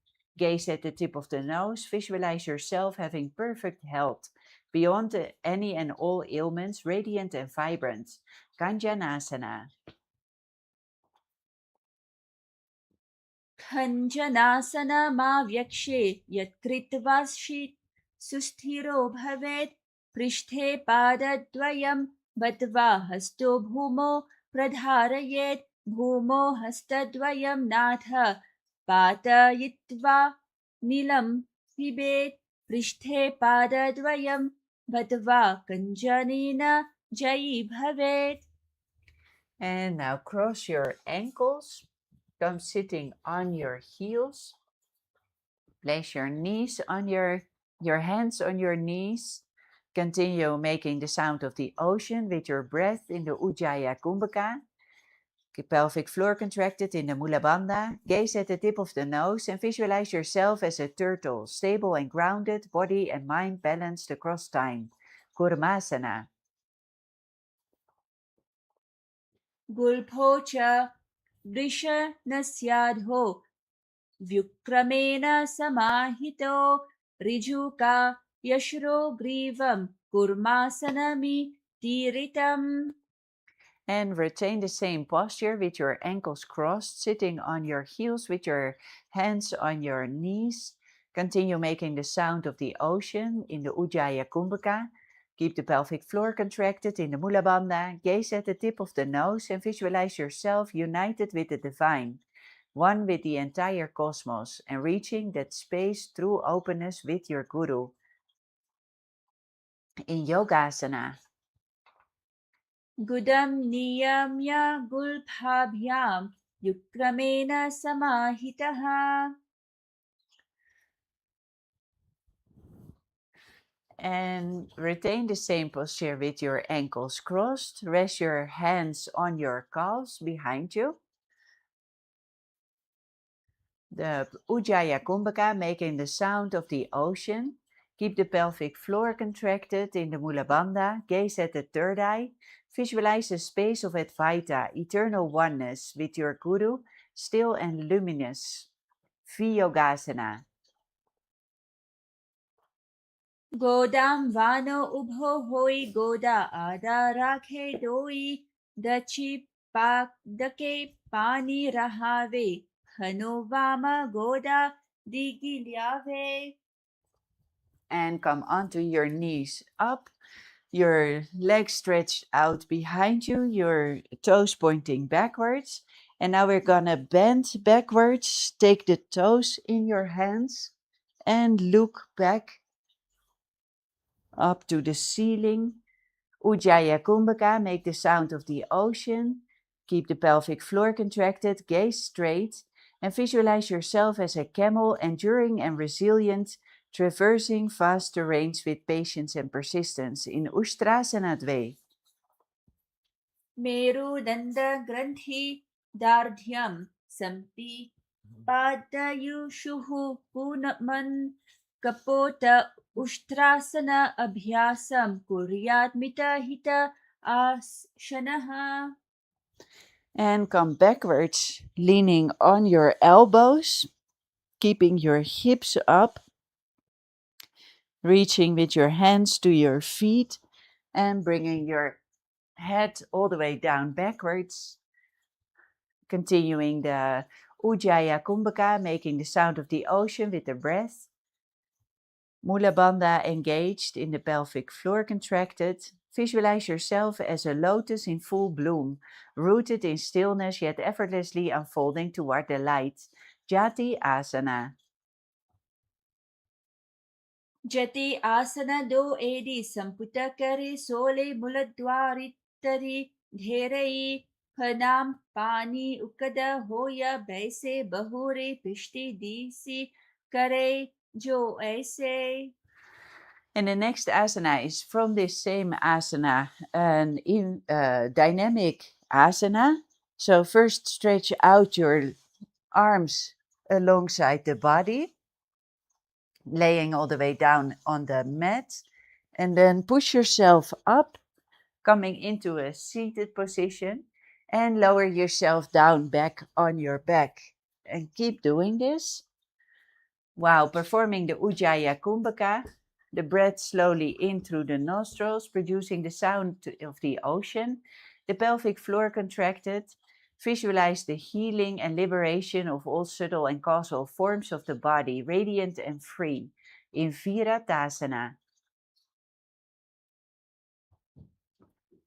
Gaze at the tip of the nose. Visualize yourself having perfect health, beyond any and all ailments, radiant and vibrant. Kanjanasana. खञ्जनासनमाव्यक्षे यत्कृत्वा सुस्थिरो भवेत् पृष्ठे पादद्वयं बद्ध्वा हस्तो भूमौ प्रधारयेत् भूमौ हस्तद्वयं नाथ पातयित्वा नीलं पिबेत् पृष्ठे पादद्वयं बद्ध्वा कञ्जनेन जयी भवेत्. And now cross your ankles. Come sitting on your heels. Place your knees on your hands on your knees. Continue making the sound of the ocean with your breath in the Ujjayi Kumbhaka. Keep pelvic floor contracted in the Mula Bandha. Gaze at the tip of the nose and visualize yourself as a turtle, stable and grounded, body and mind balanced across time. Kurmasana. गुल्फो च वृषणस्याधो व्युक्रमेण समाहितो ऋजुका यशरो ग्रीवं कुर्मासनमितीरितम्. And retain the same posture with your ankles crossed, sitting on your heels with your hands on your knees. Continue making the sound of the ocean in the Ujjayi Kumbhaka. Keep the pelvic floor contracted in the Mula Bandha. Gaze at the tip of the nose and visualize yourself united with the divine, one with the entire cosmos, and reaching that space through openness with your Guru. In Yogasana. गुदं नियम्य गुल्फाभ्यां युक्रमेण समाहितः. And retain the same posture with your ankles crossed. Rest your hands on your calves behind you. The Ujjayi Kumbhaka making the sound of the ocean. Keep the pelvic floor contracted in the Mula Bandha. Gaze at the third eye. Visualize the space of Advaita, eternal oneness with your Guru, still and luminous. Viyogasana. गोदां वानो उभो होई गोदा आदा राखे दोई दची पादके पानी रहावे हनो वामा गोदा दिगिल्यावे. And come onto your knees up. Your legs stretched out behind you, your toes pointing backwards. And now we're gonna bend backwards, take the toes in your hands and look back up to the ceiling. Ujjayi Kumbhaka, make the sound of the ocean. Keep the pelvic floor contracted, gaze straight, and visualize yourself as a camel, enduring and resilient, traversing vast terrains with patience and persistence in Ustrasana Dve. मेरुदण्ड ग्रन्थि दार्ढ्यं सम्पि पादयुषुः पुनमन् कपोत Ushtrasana अभ्यासं कुर्यात् मितहित आसनः. And come backwards, leaning on your elbows, keeping your hips up, reaching with your hands to your feet, and bringing your head all the way down backwards. Continuing the Ujjayi Kumbhaka, making the sound of the ocean with the breath. Mula Bandha engaged in the pelvic floor contracted. Visualize yourself as a lotus in full bloom, rooted in stillness yet effortlessly unfolding toward the light. Jati Asana. जति आसन दो AD संपुट करे सोले मुलद्वारितरी ढेरई फनाम पानी उकद होया बैसे बहुरे पिष्टि दीसी करे जो ऐसे. And the next asana is from this same asana, an dynamic asana. So first stretch out your arms alongside the body, laying all the way down on the mat, and then push yourself up, coming into a seated position, and lower yourself down back on your back. And keep doing this. While performing the Ujjayi Kumbhaka, the breath slowly in through the nostrils, producing the sound of the ocean, the pelvic floor contracted. Visualize the healing and liberation of all subtle and causal forms of the body, radiant and free, in Viratasana.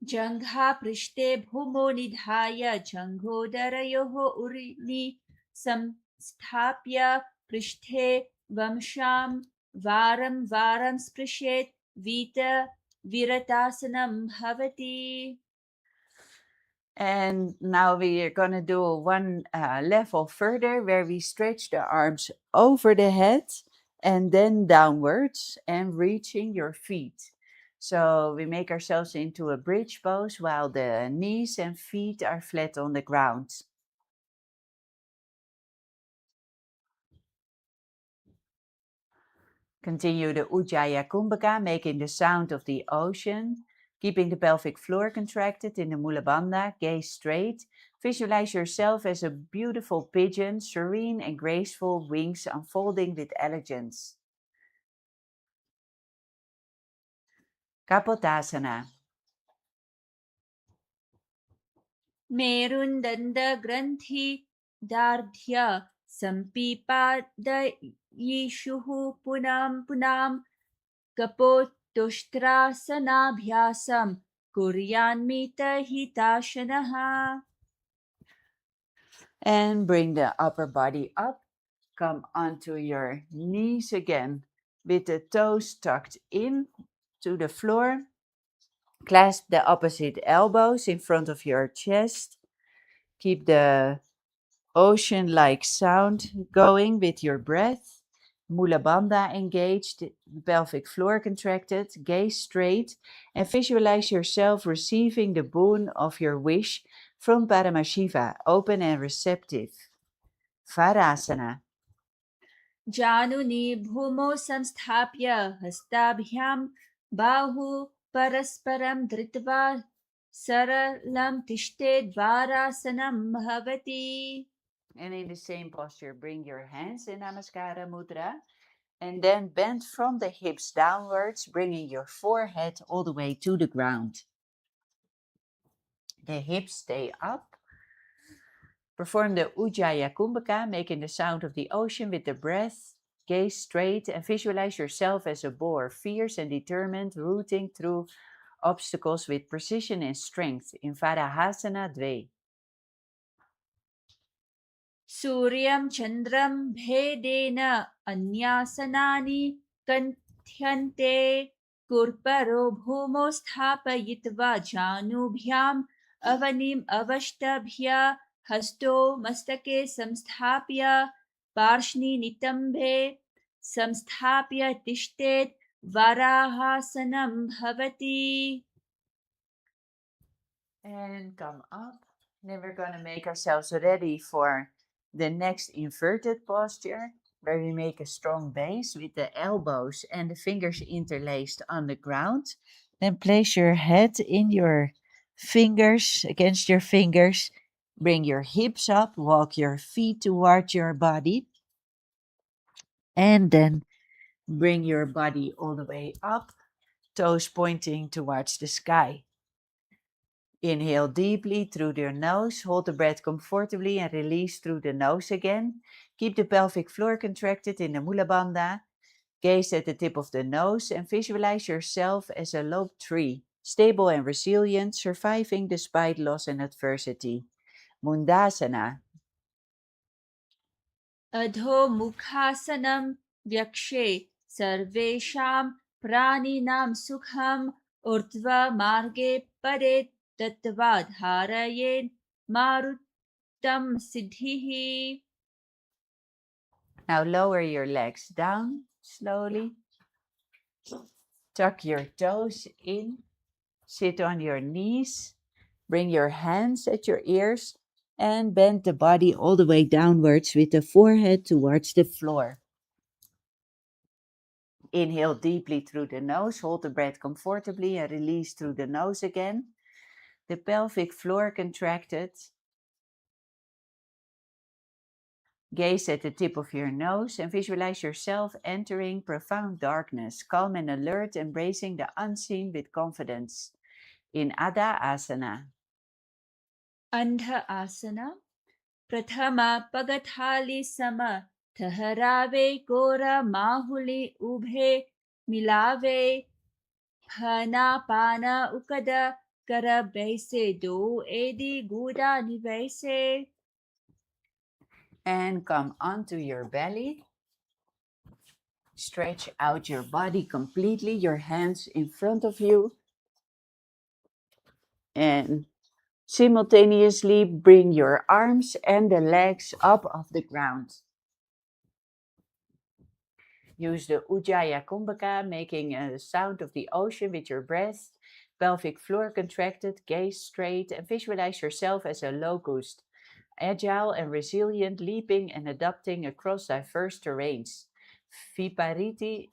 जङ्घा पृष्ठे भूमौ निधाय जङ्घोदरयोः उर्नि संस्थाप्य पृष्ठे वंशां वारं वारं स्पृशेत् विरतासनं भवति. And now we are going to do one level further where we stretch the arms over the head and then downwards and reaching your feet. So we make ourselves into a bridge pose while the knees and feet are flat on the ground. Continue the Ujjayi Kumbhaka, making the sound of the ocean, keeping the pelvic floor contracted in the Mula Bandha, gaze straight. Visualize yourself as a beautiful pigeon, serene and graceful, wings unfolding with elegance. Kapotasana. मेरुन्दण्डग्रन्थि दार्ढ्य सम्पिपादयिषुः पुनां पुनां कपोत्तुष्ट्रासनाभ्यासं कुर्यान्मितहिताशनः. And bring the upper body up. Come onto your knees again with the toes tucked in to the floor. Clasp the opposite elbows in front of your chest. Keep the ocean-like sound going with your breath. Mula Bandha engaged, the pelvic floor contracted, gaze straight, and visualize yourself receiving the boon of your wish from Paramashiva, open and receptive. Varasana. जानुनि भूमौ संस्थाप्य हस्ताभ्यां बाहु परस्परं धृत्वा सरलं तिष्ठेद्वारासनं भवति. And in the same posture, bring your hands in Namaskara Mudra. And then bend from the hips downwards, bringing your forehead all the way to the ground. The hips stay up. Perform the Ujjayi Kumbhaka, making the sound of the ocean with the breath. Gaze straight and visualize yourself as a boar, fierce and determined, rooting through obstacles with precision and strength in Varahasana Dve. सूर्यं चन्द्रं भेदेन अन्यासनानि कथ्यन्ते कुर्परो भूमौ स्थापयित्वा जानुभ्याम् अवनिम् अवष्टभ्य हस्तौ मस्तके संस्थाप्य पार्ष्णि नितम्बे संस्थाप्य तिष्ठेत् वराहासनं भवति. And come up. Then we're going to make ourselves ready for the next inverted posture, where we make a strong base with the elbows and the fingers interlaced on the ground. Then place your head in your fingers, against your fingers. Bring your hips up, walk your feet towards your body, and then bring your body all the way up, toes pointing towards the sky. Inhale deeply through your nose, hold the breath comfortably and release through the nose again. Keep the pelvic floor contracted in the Mula Bandha. Gaze at the tip of the nose and visualize yourself as a lobed tree, stable and resilient, surviving despite loss and adversity. Mundasana. अधो मुखासनं व्यक्षे सर्वेषां प्राणिनां सुखम् ऊर्ध्वमार्गे परे दत्त्वा धारयेन् मारुतं सिद्धिः. Now lower your legs down slowly. Tuck your toes in. Sit on your knees. Bring your hands at your ears and bend the body all the way downwards with the forehead towards the floor. Inhale deeply through the nose, hold the breath comfortably and release through the nose again. The pelvic floor contracted. Gaze at the tip of your nose and visualize yourself entering profound darkness, calm and alert, embracing the unseen with confidence. In Adha Asana. Andha Asana. Prathama Pagathali Sama. Taharave Gora Mahuli Ubhe Milave Phana Pana Ukada Kara Baise Do Edi Guda Nivaise. And come onto your belly. Stretch out your body completely, your hands in front of you. And simultaneously bring your arms and the legs up off the ground. Use the Ujjayi Kumbhaka, making a sound of the ocean with your breath. Pelvic floor contracted, gaze straight, and visualize yourself as a locust, agile and resilient, leaping and adapting across diverse terrains. Viparita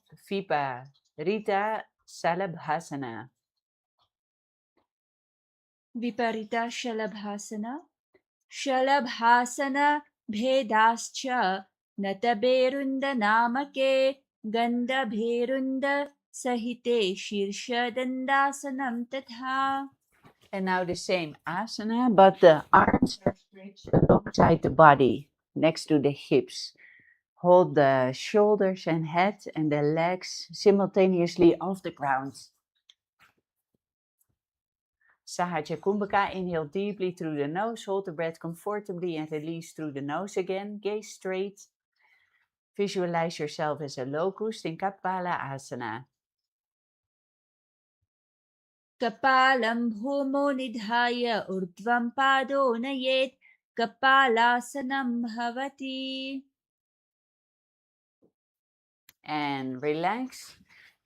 Salabhasana. Viparita Shalabhasana. Shalabhasana Bhedascha Nataberunda Namake Ganda Bherunda Sahite Shirsha Dandasanam Tatha. And now the same asana, but the arms are stretched alongside the body, next to the hips. Hold the shoulders and head and the legs simultaneously off the ground. Sahaja Kumbhaka, inhale deeply through the nose, hold the breath comfortably and release through the nose again. Gaze straight. Visualize yourself as a locust in Kapala Asana. Kapalam bhumo nidhaya urdvam pado nayet kapalasanam bhavati. And relax.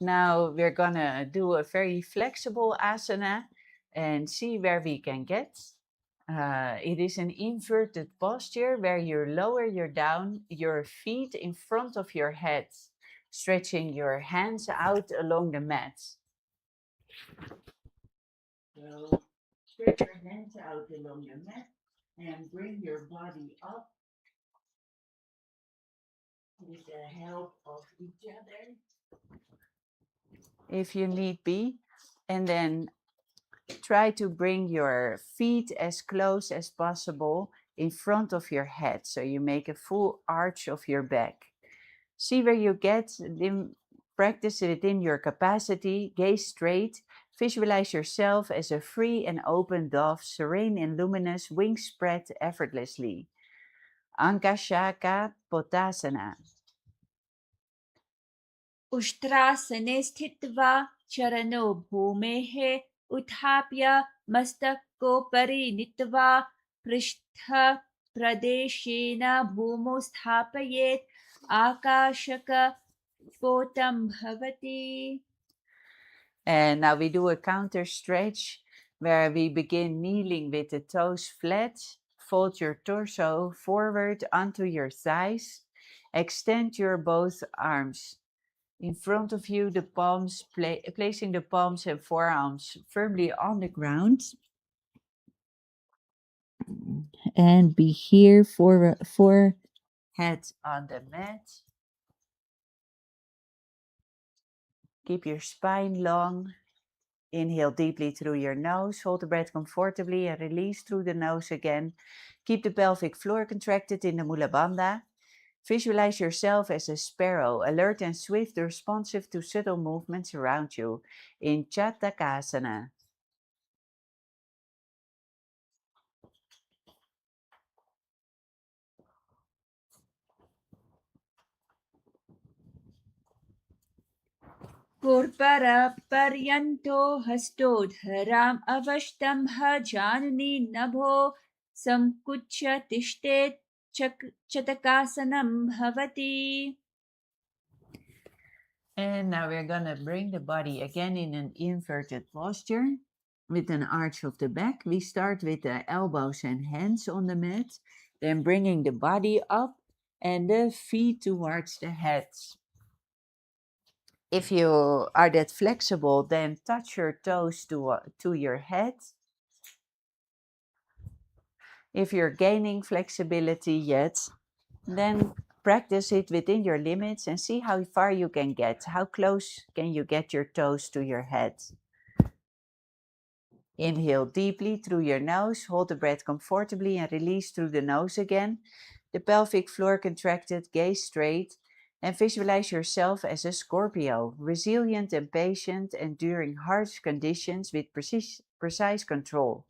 Now we're gonna do a very flexible asana and see where we can get. It is an inverted posture where you lower your feet in front of your head, stretching your hands out along the mat. So stretch your hands out along the mat and bring your body up with the help of each other if you need be. And then try to bring your feet as close as possible in front of your head so you make a full arch of your back. See where you get, then practice it within your capacity, gaze straight, visualize yourself as a free and open dove, serene and luminous, wings spread effortlessly. Ankashaka Potasana. Ushtrasane sthitva charano bhumehe uthapya mastako parinitva prishtha pradeshena bhumo sthapayet akashaka potam bhavati. And now we do a counter stretch where we begin kneeling with the toes flat. Fold your torso forward onto your thighs. Extend your both arms. In front of you, the palms, placing the palms and forearms firmly on the ground. And be here for head on the mat. Keep your spine long. Inhale deeply through your nose, hold the breath comfortably and release through the nose again. Keep the pelvic floor contracted in the Mula Bandha. Visualize yourself as a sparrow, alert and swift, responsive to subtle movements around you in Chatakasana. Purpara paryanto hasto dharam avashtam janani nabho samkucha tishtet chatakasanam bhavati. And now we're going to bring the body again in an inverted posture with an arch of the back. We start with the elbows and hands on the mat, then bringing the body up and the feet towards the head. If you are that flexible, then touch your toes to your head. If you're gaining flexibility yet, Then practice it within your limits and see how far you can get. How close can you get your toes to your head? Inhale deeply through your nose, hold the breath comfortably and release through the nose again. The pelvic floor contracted, gaze straight, and visualize yourself as a Scorpio, resilient and patient, enduring harsh conditions with precise control.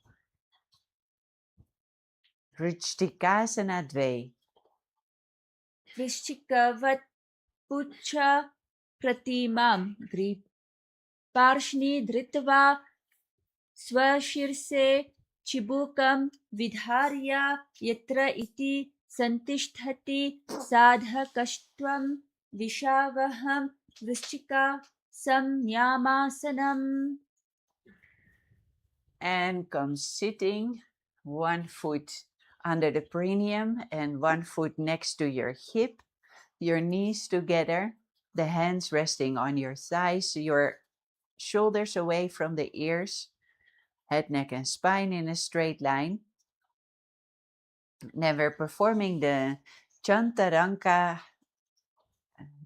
Vrishtikasana 2. वृश्चिकवत् पुच्छ प्रतिमां पार्ष्णि धृत्वा स्वशीर्षे चिबुकं विधार्य यत्र इति सन्तिष्ठति साधकस्त्वं विशावहं वृश्चिका संन्यामासनम्. And come sitting, one foot under the perineum and one foot next to your hip, your knees together, the hands resting on your thighs, your shoulders away from the ears, head, neck, and spine in a straight line. Never performing the Chantaranka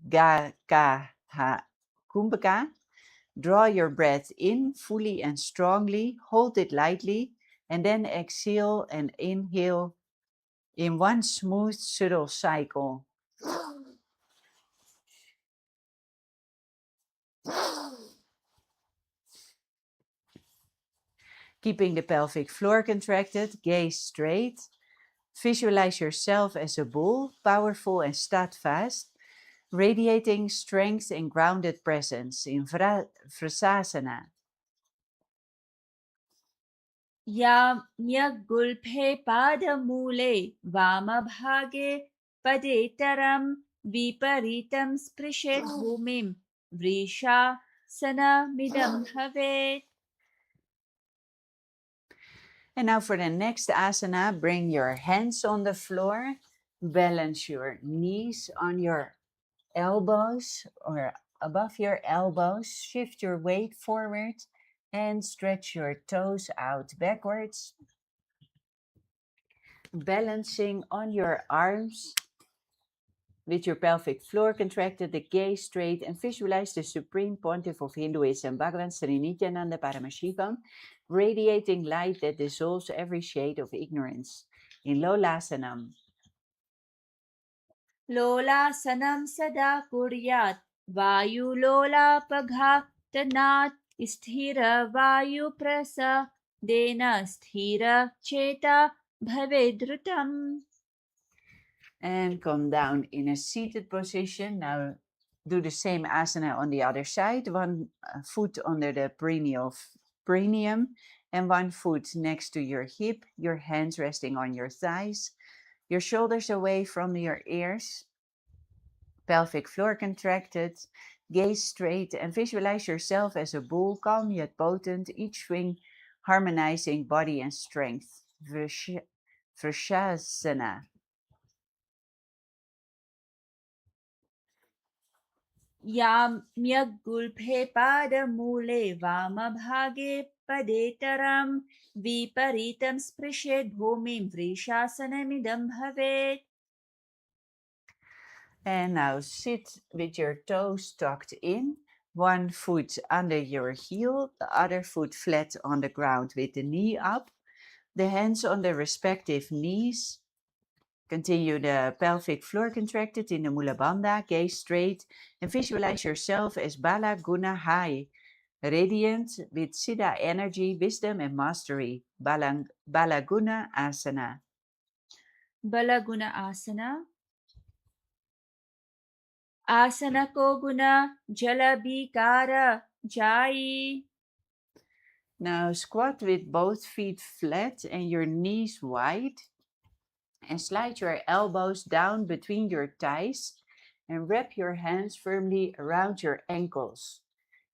Ga Ka Ha Kumbhaka. Draw your breath in fully and strongly, hold it lightly, and then exhale and inhale in one smooth, subtle cycle. Keeping the pelvic floor contracted, gaze straight. Visualize yourself as a bull, powerful and steadfast, radiating strength and grounded presence in Vrasasana. याम्यगुल्फे पादमूले वामभागे पदेतरं विपरीतं स्पृशेत् भूमिं वृषासनमिदं भवेत्. And now for the next asana, bring your hands on the floor, balance your knees on your elbows or above your elbows, shift your weight forward and stretch your toes out backwards, balancing on your arms with your pelvic floor contracted, the gaze straight, and visualize the supreme pontiff of Hinduism, Bhagavan Sri Nithyananda Paramashivam, radiating light that dissolves every shade of ignorance. In Lolasanam. लोलासनं सदा कुर्यात् वायुलोलापघातनात् स्थिरवायुप्रसादेन स्थिरचेता भवेद्रुतम्. And come down in a seated position. Now do the same asana on the other side. One foot under the perineum and one foot next to your hip, your hands resting on your thighs, your shoulders away from your ears, pelvic floor contracted, gaze straight, and visualize yourself as a bull, calm yet potent, each swing harmonizing body and strength. Vrishasana. याम्यगुल्फे पादमूले वामभागे पदेतरं विपरीतं स्पृशेत् भूमिं वृषासनमिदं भवेत्. And now sit with your toes tucked in, one foot under your heel, the other foot flat on the ground with the knee up, the hands on the respective knees. Continue the pelvic floor contracted in the Mula Bandha, gaze straight, and visualize yourself as Bala Guna High, radiant with Siddha energy, wisdom, and mastery. Balaguna Asana. बलगुण आसना. आसन को गुण जल बिकार जाई. Now squat with both feet flat and your knees wide. And slide your elbows down between your thighs and wrap your hands firmly around your ankles.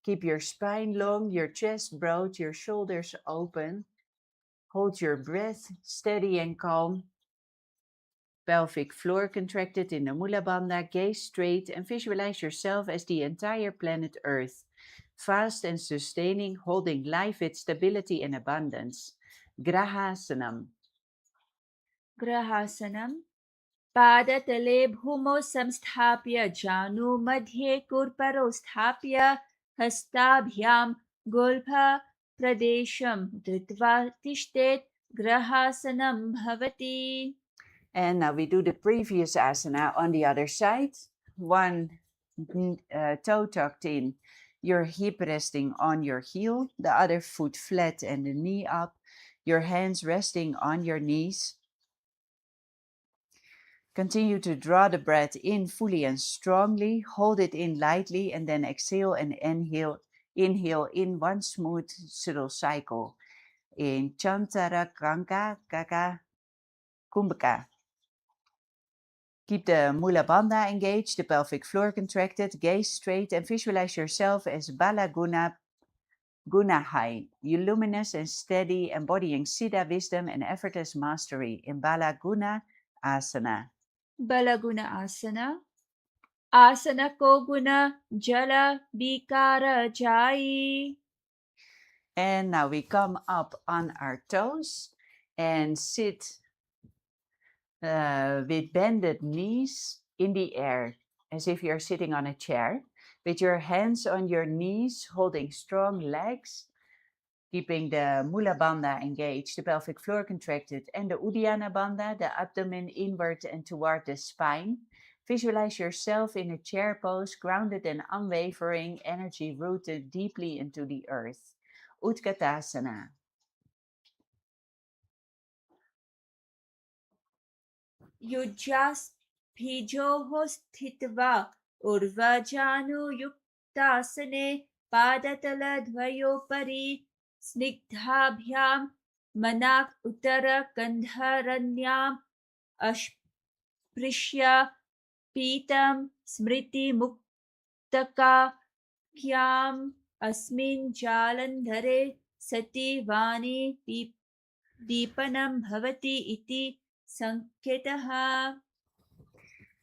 Keep your spine long, your chest broad, your shoulders open. Hold your breath steady and calm. Pelvic floor contracted in the Mula Bandha, gaze straight and visualize yourself as the entire planet Earth, fast and sustaining, holding life with stability and abundance. Grahasanam. ग्रहासनम. पादतले भूमौ संस्थाप्य जानु मध्ये कुर्परौ स्थाप्य हस्ताभ्यां गोल्फप्रदेशं धृत्वा तिष्ठेत् ग्रहासनं भवति. And now we do the previous asana on the other side. One toe tucked in, your hip resting on your heel, the other foot flat and the knee up, your hands resting on your knees. Continue to draw the breath in fully and strongly, hold it in lightly, and then exhale and inhale in one smooth, subtle cycle. In Chantara Kanka Kaka Kumbhaka. Keep the Mula Bandha engaged, the pelvic floor contracted, gaze straight, and visualize yourself as Balaguna Gunahai, you luminous and steady, embodying Siddha wisdom and effortless mastery in Balaguna Asana. Balaguna asana. Asana ko guna jala bikara jai. And now we come up on our toes and sit with bended knees in the air, as if you're sitting on a chair, with your hands on your knees, holding strong legs, keeping the Mula Bandha engaged, the pelvic floor contracted, and the Uddiyana Bandha, the abdomen inward and toward the spine. Visualize yourself in a chair pose, grounded and unwavering, energy rooted deeply into the earth. Utkatasana. युज्यास्भिजोः स्थित्वा उर्वजानुयुक्तासने पादतलद्वयोपरि स्निग्धाभ्यां मनाक् उत्तरकन्धरन्याम् अस्पृश्य पीतं स्मृतिमुक्तकाख्याम् अस्मिन् जालन्धरे सति वाणी दीपनं भवति इति संकेतः.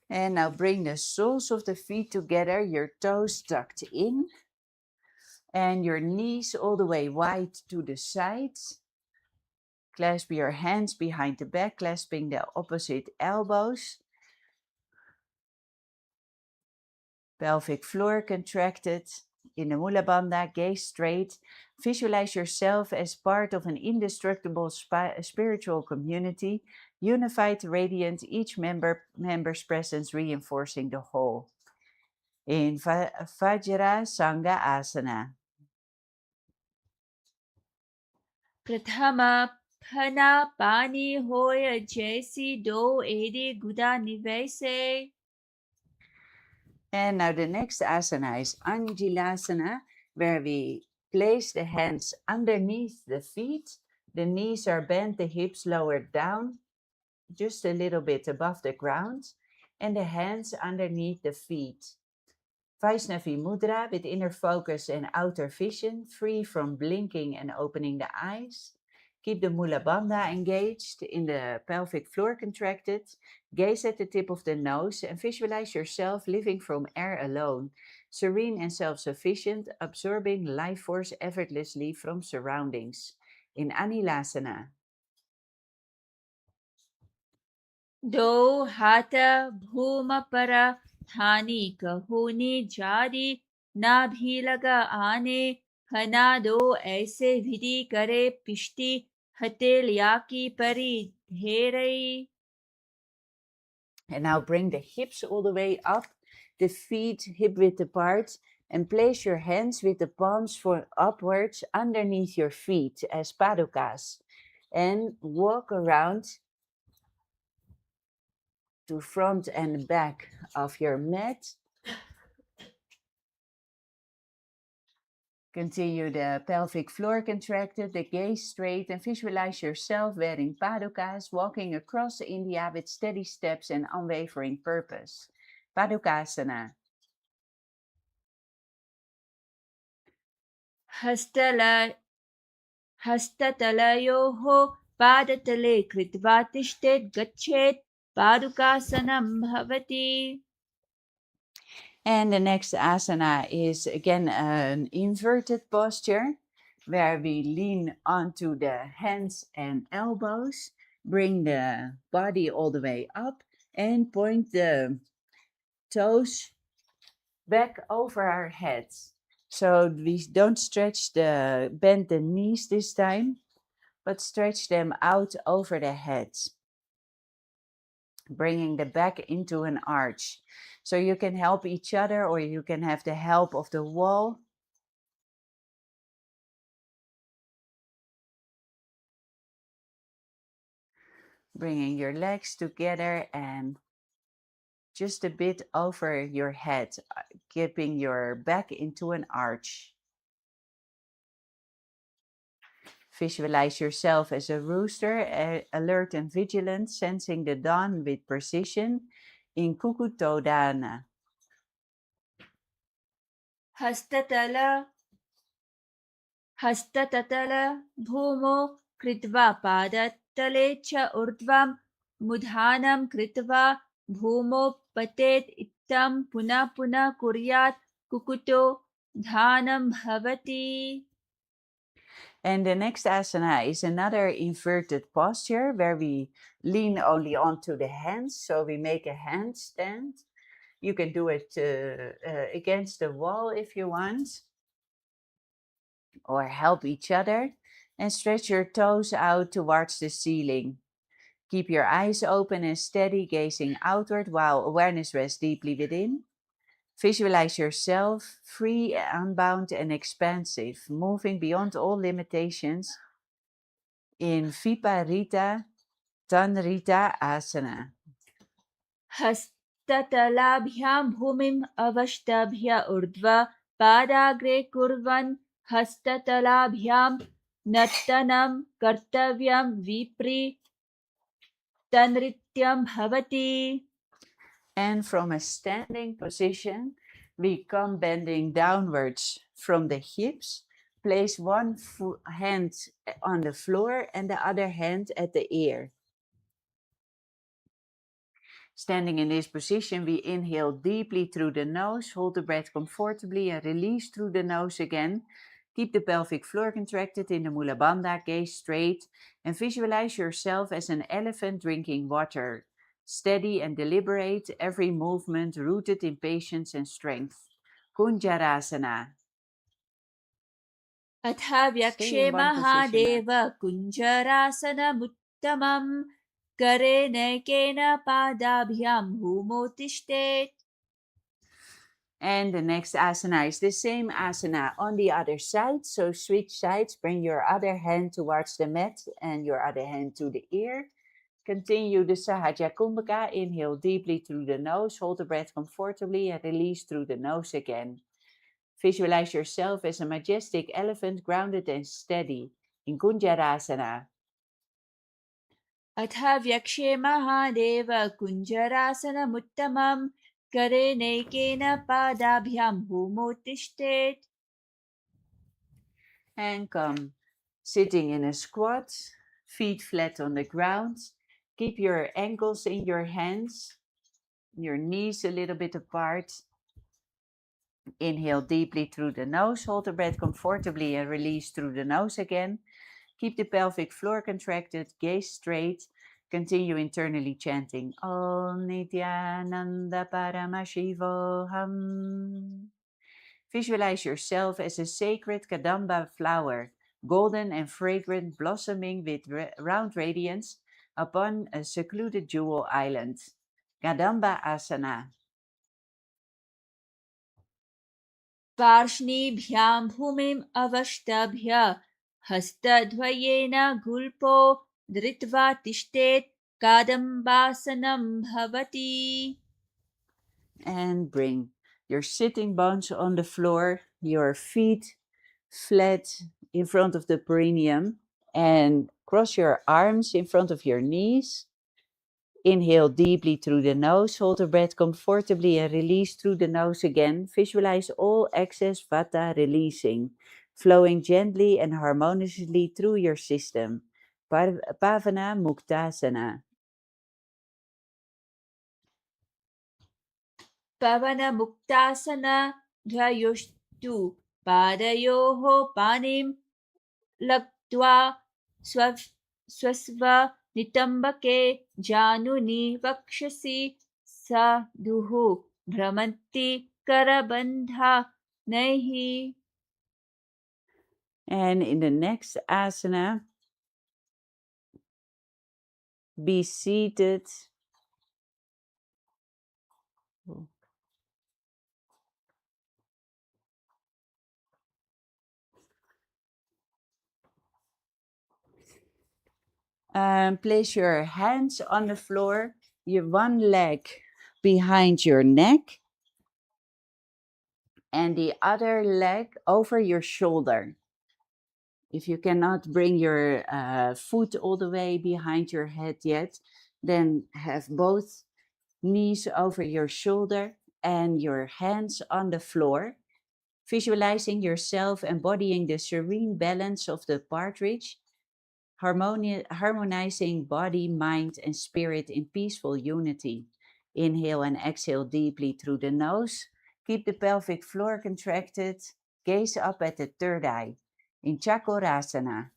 And now bring the soles of the feet together, your toes tucked in, and your knees all the way wide to the sides. Clasp your hands behind the back, clasping the opposite elbows. Pelvic floor contracted. In the Mula Bandha, gaze straight. Visualize yourself as part of an indestructible spiritual community, unified, radiant, each member's presence reinforcing the whole. In Vajra Sangha Asana. प्रथमा फना पानी होय जैसी दो एड़ी गुदा निवैसे. And now the next asana is Anjilasana, where we place the hands underneath the feet. The knees are bent, the hips lowered down, just a little bit above the ground, and the hands underneath the feet. Vaishnavi Mudra with inner focus and outer vision, free from blinking and opening the eyes. Keep the Mula Bandha engaged, in the pelvic floor contracted. Gaze at the tip of the nose and visualize yourself living from air alone, serene and self-sufficient, absorbing life force effortlessly from surroundings. In Anilasana. दो हाथ भूम पर थानी कहोनी जारी ना भी लगा आने फना दो ऐसे विधि करे पिष्टि हथेलिया की परी धेरई. And now bring the hips all the way up, the feet hip width apart, and place your hands with the palms upwards underneath your feet as padukas. And walk around to front and back of your mat. Continue the pelvic floor contracted, the gaze straight, and visualize yourself wearing padukas, walking across India with steady steps and unwavering purpose. Padukasana. हस्ततलयोः पादतले कृत्वा तिष्ठेत् गच्छेत् पादुकासनं भवति. And the next asana is again an inverted posture where we lean onto the hands and elbows, bring the body all the way up, And point the toes back over our heads. So we don't bend the knees this time, but stretch them out over the heads, bringing the back into an arch. So you can help each other or you can have the help of the wall. Bringing your legs together and just a bit over your head, keeping your back into an arch. Visualize yourself as a rooster, alert and vigilant, sensing the dawn with precision in Kukutodana. हस्ततल हस्ततल भूमौ कृत्वा पादतले च ऊर्ध्वं मुधानं कृत्वा भूमौ पतेत् इत्थं पुनः पुनः कुर्यात् कुकुतो धानं भवति. And the next asana is another inverted posture where we lean only onto the hands. So we make a handstand. You can do it against the wall if you want, or help each other. And stretch your toes out towards the ceiling. Keep your eyes open and steady, gazing outward while awareness rests deeply within. Visualize yourself free, unbound, and expansive, moving beyond all limitations in Viparita Tanrita Asana. हस्ततलाभ्यां भूमिम् अवष्टभ्य ऊर्ध्व पादाग्रे कुर्वन् हस्ततलाभ्यां नर्तनं कर्तव्यं विपरीतनृत्यं भवति. And from a standing position, we come bending downwards from the hips. Place one hand on the floor and the other hand at the ear. Standing in this position, we inhale deeply through the nose, hold the breath comfortably, and release through the nose again. Keep the pelvic floor contracted in the Mula Bandha, gaze straight, and visualize yourself as an elephant drinking water. Steady and deliberate, every movement rooted in patience and strength. Kunjarasana. अथ Stay व्यक्षे in one position, Mahadev कुञ्जरासनमुत्तमं करेणैकेन पादाभ्यां भूमौ तिष्ठेत्. And the next asana is the same asana on the other side. So switch sides, bring your other hand towards the mat and your other hand to the ear. Continue the Sahaja Kumbhaka. Inhale deeply through the nose, hold the breath comfortably and release through the nose again. Visualize yourself as a majestic elephant, grounded and steady in Kunjarasana. अथ व्यक्षे महादेव कुञ्जरासनमुत्तमं करेणैकेन पादाभ्यां भूमौ तिष्ठेत्. And come sitting in a squat, feet flat on the ground. Keep your ankles in your hands, your knees a little bit apart. Inhale deeply through the nose, hold the breath comfortably and release through the nose again. Keep the pelvic floor contracted, gaze straight. Continue internally chanting Om Nithyananda Paramashivoham. Visualize yourself as a sacred Kadamba flower, golden and fragrant, blossoming with round radiance upon a secluded jewel island. Kadamba Asana. पार्ष्णिभ्यां भूमिम् अवष्टभ्य हस्तद्वयेन गुल्पो धृत्वा तिष्ठेत् कादम्बासनं भवति. And bring your sitting bones on the floor, your feet flat in front of the perineum, and cross your arms in front of your knees. Inhale deeply through the nose, hold the breath comfortably and release through the nose again. Visualize all excess vata releasing, flowing gently and harmoniously through your system. Pavana Muktasana. Pawanmuktasana ध्वयोस्तु पादयोः पानिं लब्ध्वा स्वस्व नितम्बके जानुनि वक्षसि साधुः भ्रमन्ति करबन्धा नैः. And in the next asana, be seated. Place your hands on the floor, your one leg behind your neck, and the other leg over your shoulder. If you cannot bring your foot all the way behind your head yet, then have both knees over your shoulder and your hands on the floor, visualizing yourself embodying the serene balance of the partridge, harmonizing body, mind, and spirit in peaceful unity. Inhale and exhale deeply through the nose. Keep the pelvic floor contracted. Gaze up at the third eye in Chakorasana.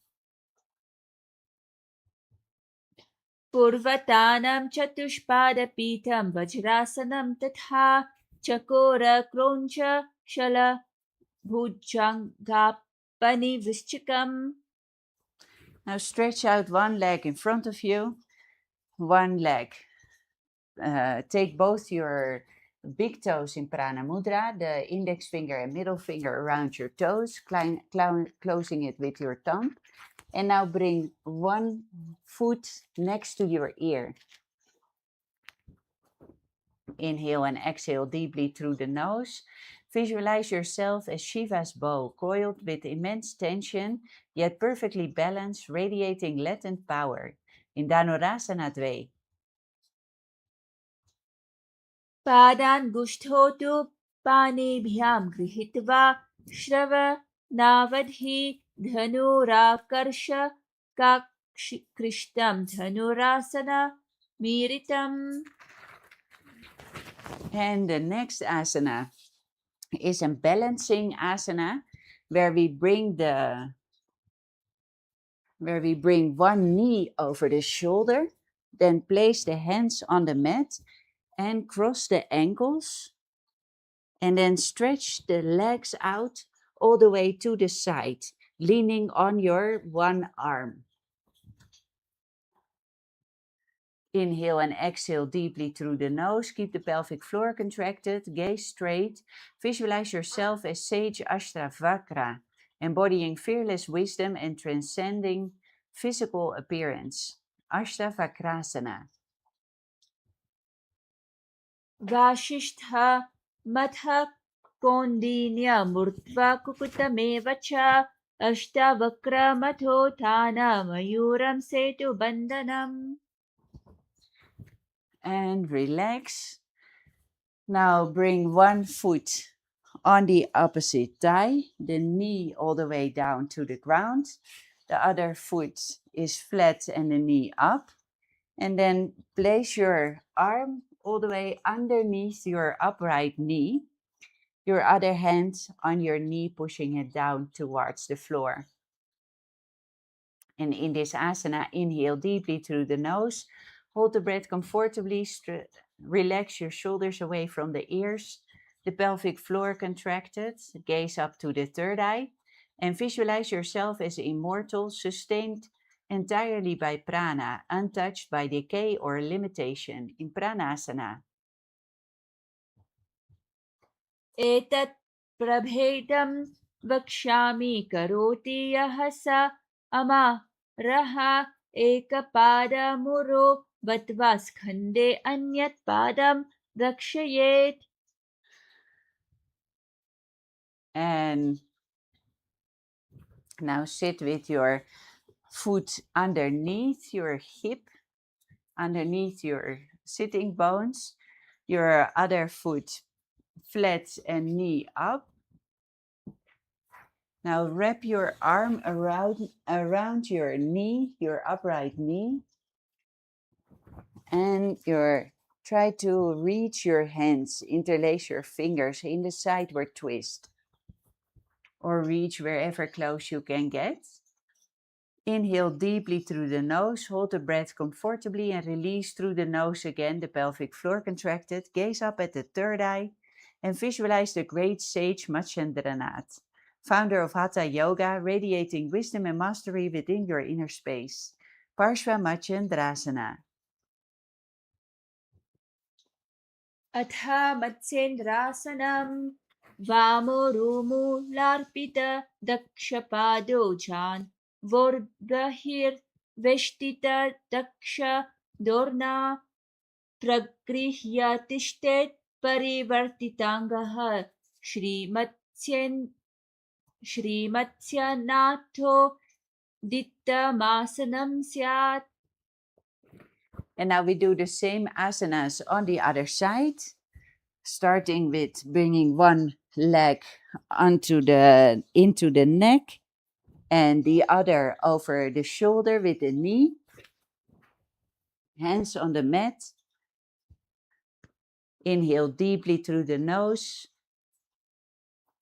पूर्वतानं चतुष्पादपीठं वज्रासनं तथा चकोरक्रौञ्च शलभुजङ्गापनिवृश्चिकम्. Now stretch out one leg in front of you, one leg. Take both your big toes in Prana Mudra, the index finger and middle finger around your toes, closing it with your thumb. And now bring one foot next to your ear. Inhale and exhale deeply through the nose. Visualize yourself as Shiva's bow, coiled with immense tension, yet perfectly balanced, radiating latent power. In Dhanurasana 2. पादान् गुष्ठोतु पाणिभ्यां गृहीत्वा श्रवणावधि धनुराकर्ष काकृष्टं धनुरासनमीरितम्. And the next asana is a balancing asana where we bring one knee over the shoulder, then place the hands on the mat and cross the ankles, and then stretch the legs out all the way to the side, leaning on your one arm. Inhale and exhale deeply through the nose. Keep the pelvic floor contracted, gaze straight. Visualize yourself as Sage Ashtavakra, embodying fearless wisdom and transcending physical appearance. Ashtavakrasana. वासिष्ठः मथः कौन्डिन्यमूर्ध्वा कुकुतमेव च अष्टावक्रमथोत्थानमयूरं सेतुबन्धनम्. And relax. Now bring one foot on the opposite thigh, the knee all the way down to the ground. The other foot is flat and the knee up. And then place your arm all the way underneath your upright knee. Your other hand on your knee, pushing it down towards the floor. And in this asana, inhale deeply through the nose. Hold the breath comfortably. Relax your shoulders away from the ears. The pelvic floor contracted. Gaze up to the third eye. And visualize yourself as immortal, sustained entirely by prana, untouched by decay or limitation in pranasana. एतत् प्रभेदं वक्ष्यामि करोति यः स अमरः एकपादमुरो बत्वा स्कन्धे अन्यत् पादं रक्षयेत्. And now sit with your foot underneath your hip, underneath your sitting bones, your other foot flat and knee up. Now wrap your arm around your knee, your upright knee, and try to reach your hands, interlace your fingers in the sideward twist, or reach wherever close you can get. Inhale deeply through the nose, hold the breath comfortably and release through the nose again, the pelvic floor contracted. Gaze up at the third eye and visualize the great sage Matsyendranath, founder of Hatha Yoga, radiating wisdom and mastery within your inner space. Parshva Matsyendrasana. अथ मत्स्येन्द्रासनं वामोरुमूलार्पित दक्षपादो जान्वोर्बहिर्वेष्टित दक्ष दोर्ना प्रगृह्य तिष्ठेत् परिवर्तिताङ्गः श्रीमत्स्यनाथो दित्तमासनं स्यात्. And now we do the same asanas on the other side, starting with bringing one leg into the neck and the other over the shoulder with the knee. Hands on the mat. Inhale deeply through the nose.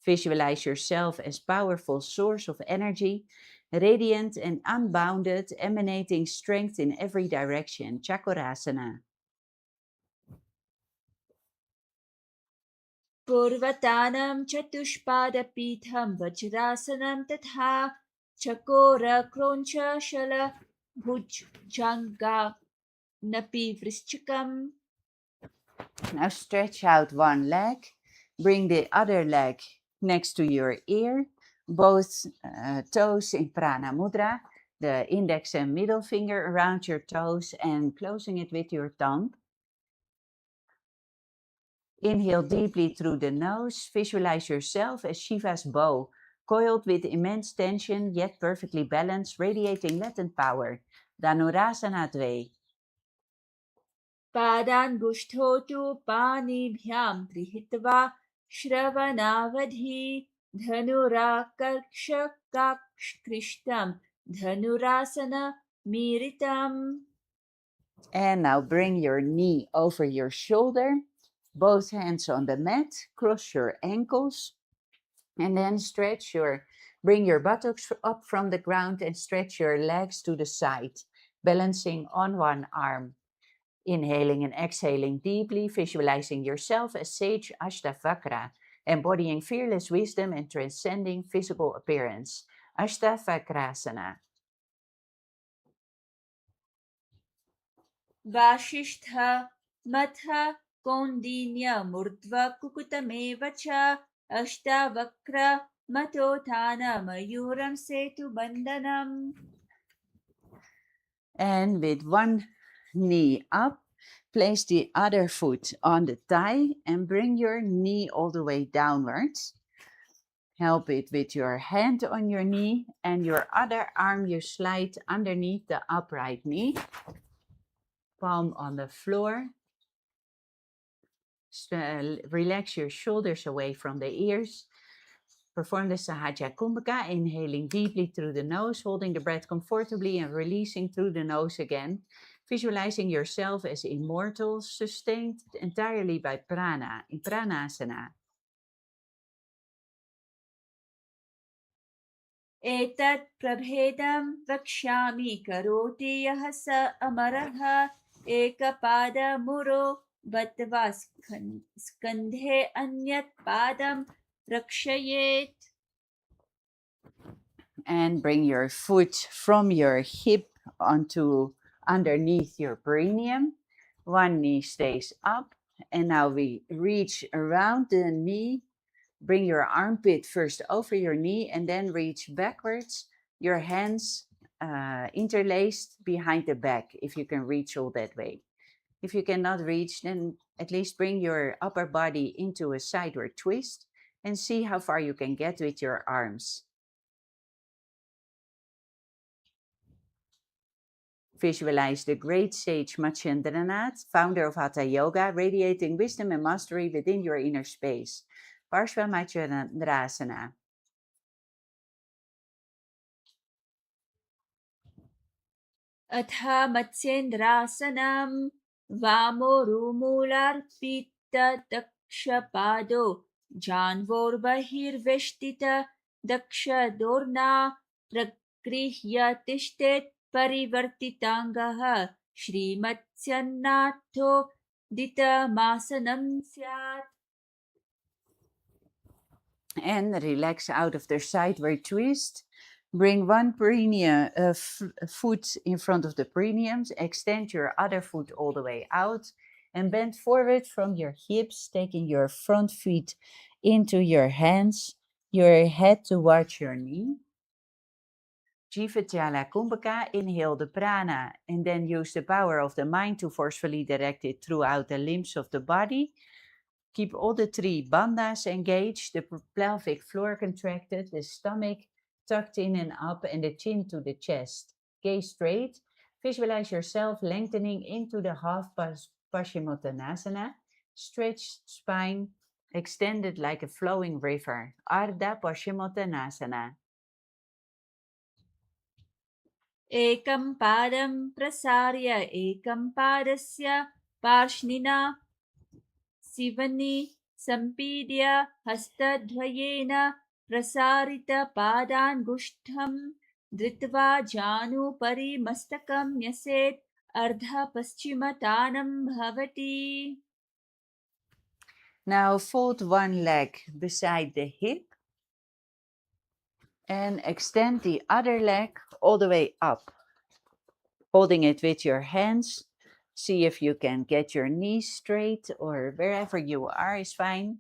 Visualize yourself as powerful source of energy, radiant and unbounded, emanating strength in every direction. Chakrasana. पूर्वतानं चतुष्पादपीठं वज्रासनं तथा चकोरक्रोञ्चशलभुजङ्गानपि वृश्चिकम्. Now stretch out one leg. Bring the other leg next to your ear. Both toes in prana mudra. The index and middle finger around your toes and closing it with your tongue. Inhale deeply through the nose. Visualize yourself as Shiva's bow, coiled with immense tension yet perfectly balanced, radiating latent power. Dhanurasana 2. पादान्गुष्ठोतु पाणिभ्यां गृहीत्वा श्रवणावधि धनुराकर्षकाकृष्टं धनुरासनमीरितम्. And now bring your knee over your shoulder, both hands on the mat, cross your ankles, and then bring your buttocks up from the ground and stretch your legs to the side, balancing on one arm. Inhaling and exhaling deeply, visualizing yourself as Sage Ashtavakra, embodying fearless wisdom and transcending physical appearance. Ashtavakrasana. Vasishtha मथ कौन्दिन्य मूर्ध्व कुकुतमेव च Ashtavakra मतोत्थान मयूरं सेतुबन्धनम्. And with one knee up, place the other foot on the thigh and bring your knee all the way downwards. Help it with your hand on your knee and your other arm you slide underneath the upright knee. Palm on the floor. Relax your shoulders away from the ears. Perform the Sahaja Kumbhaka, inhaling deeply through the nose, holding the breath comfortably and releasing through the nose again. Visualizing yourself as immortal, sustained entirely by prana, in pranasana. एतत् प्रभेदं वक्ष्यामि करोति यः स अमरः एकपादमुरो बत्वा स्कन्धे अन्यत् पादं रक्षयेत्. And bring your foot from your hip onto underneath your perineum. One knee stays up. And now we reach around the knee. Bring your armpit first over your knee and then reach backwards. Your hands interlaced behind the back, if you can reach all that way. If you cannot reach, then at least bring your upper body into a sideward twist and see how far you can get with your arms. Visualize the great sage Matsyendranath, founder of Hatha Yoga, radiating wisdom and mastery within your inner space. Parshva Matsyendrasana. अथ मत्स्येन्द्रासनं वामोरुमूलार्पितदक्षपादो जान्वोर्बहिर्वेष्टित दक्षदोर्ना गृह्य तिष्ठेत् परिवर्तिताङ्गः श्रीमत्स्यन्नाथो दितमासनं स्यात्. And relax out of their sideward twist. Bring one foot in front of the perineums. Extend your other foot all the way out. And bend forward from your hips, taking your front feet into your hands, your head towards your knee. Dvitiya Kumbhaka, inhale the prana, and then use the power of the mind to forcefully direct it throughout the limbs of the body. Keep all the three bandhas engaged, the pelvic floor contracted, the stomach tucked in and up, and the chin to the chest. Gaze straight. Visualize yourself lengthening into the half Paschimottanasana. Stretched spine, extended like a flowing river. Ardha Paschimottanasana. एकं पादं प्रसार्य एकं पादस्य पार्ष्णिना सिवनि सम्पीड्य हस्तद्वयेन प्रसारितपादाङ्गुष्ठं धृत्वा जानुपरि मस्तकं न्यसेत् अर्धपश्चिमतानं भवति. Now fold one leg beside the hip and extend the other leg all the way up. Holding it with your hands, see if you can get your knees straight or wherever you are is fine.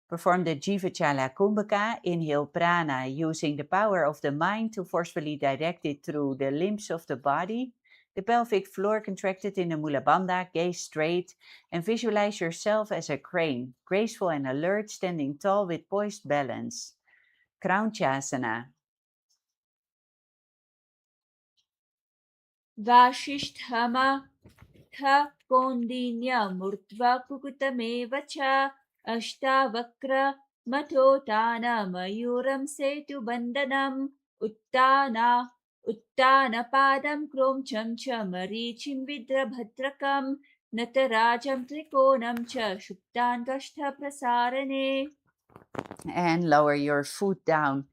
Perform the Jivachala Kumbhaka, inhale prana using the power of the mind to forcefully direct it through the limbs of the body. The pelvic floor contracted in the Mula Bandha, gaze straight, and visualize yourself as a crane, graceful and alert, standing tall with poised balance. Kraunchasana. वासिष्ठमथ कौन्डिन्यमूर्ध्वा कुकुतमेव च अष्टावक्रमथोत्थानमयूरं सेतुबन्धनम् उत्तानपादं क्रोञ्चं च मरीचिं विद्रभद्रकं नटराजं त्रिकोणं च शुक्ताङ्गष्ठप्रसारणे. And lower your foot down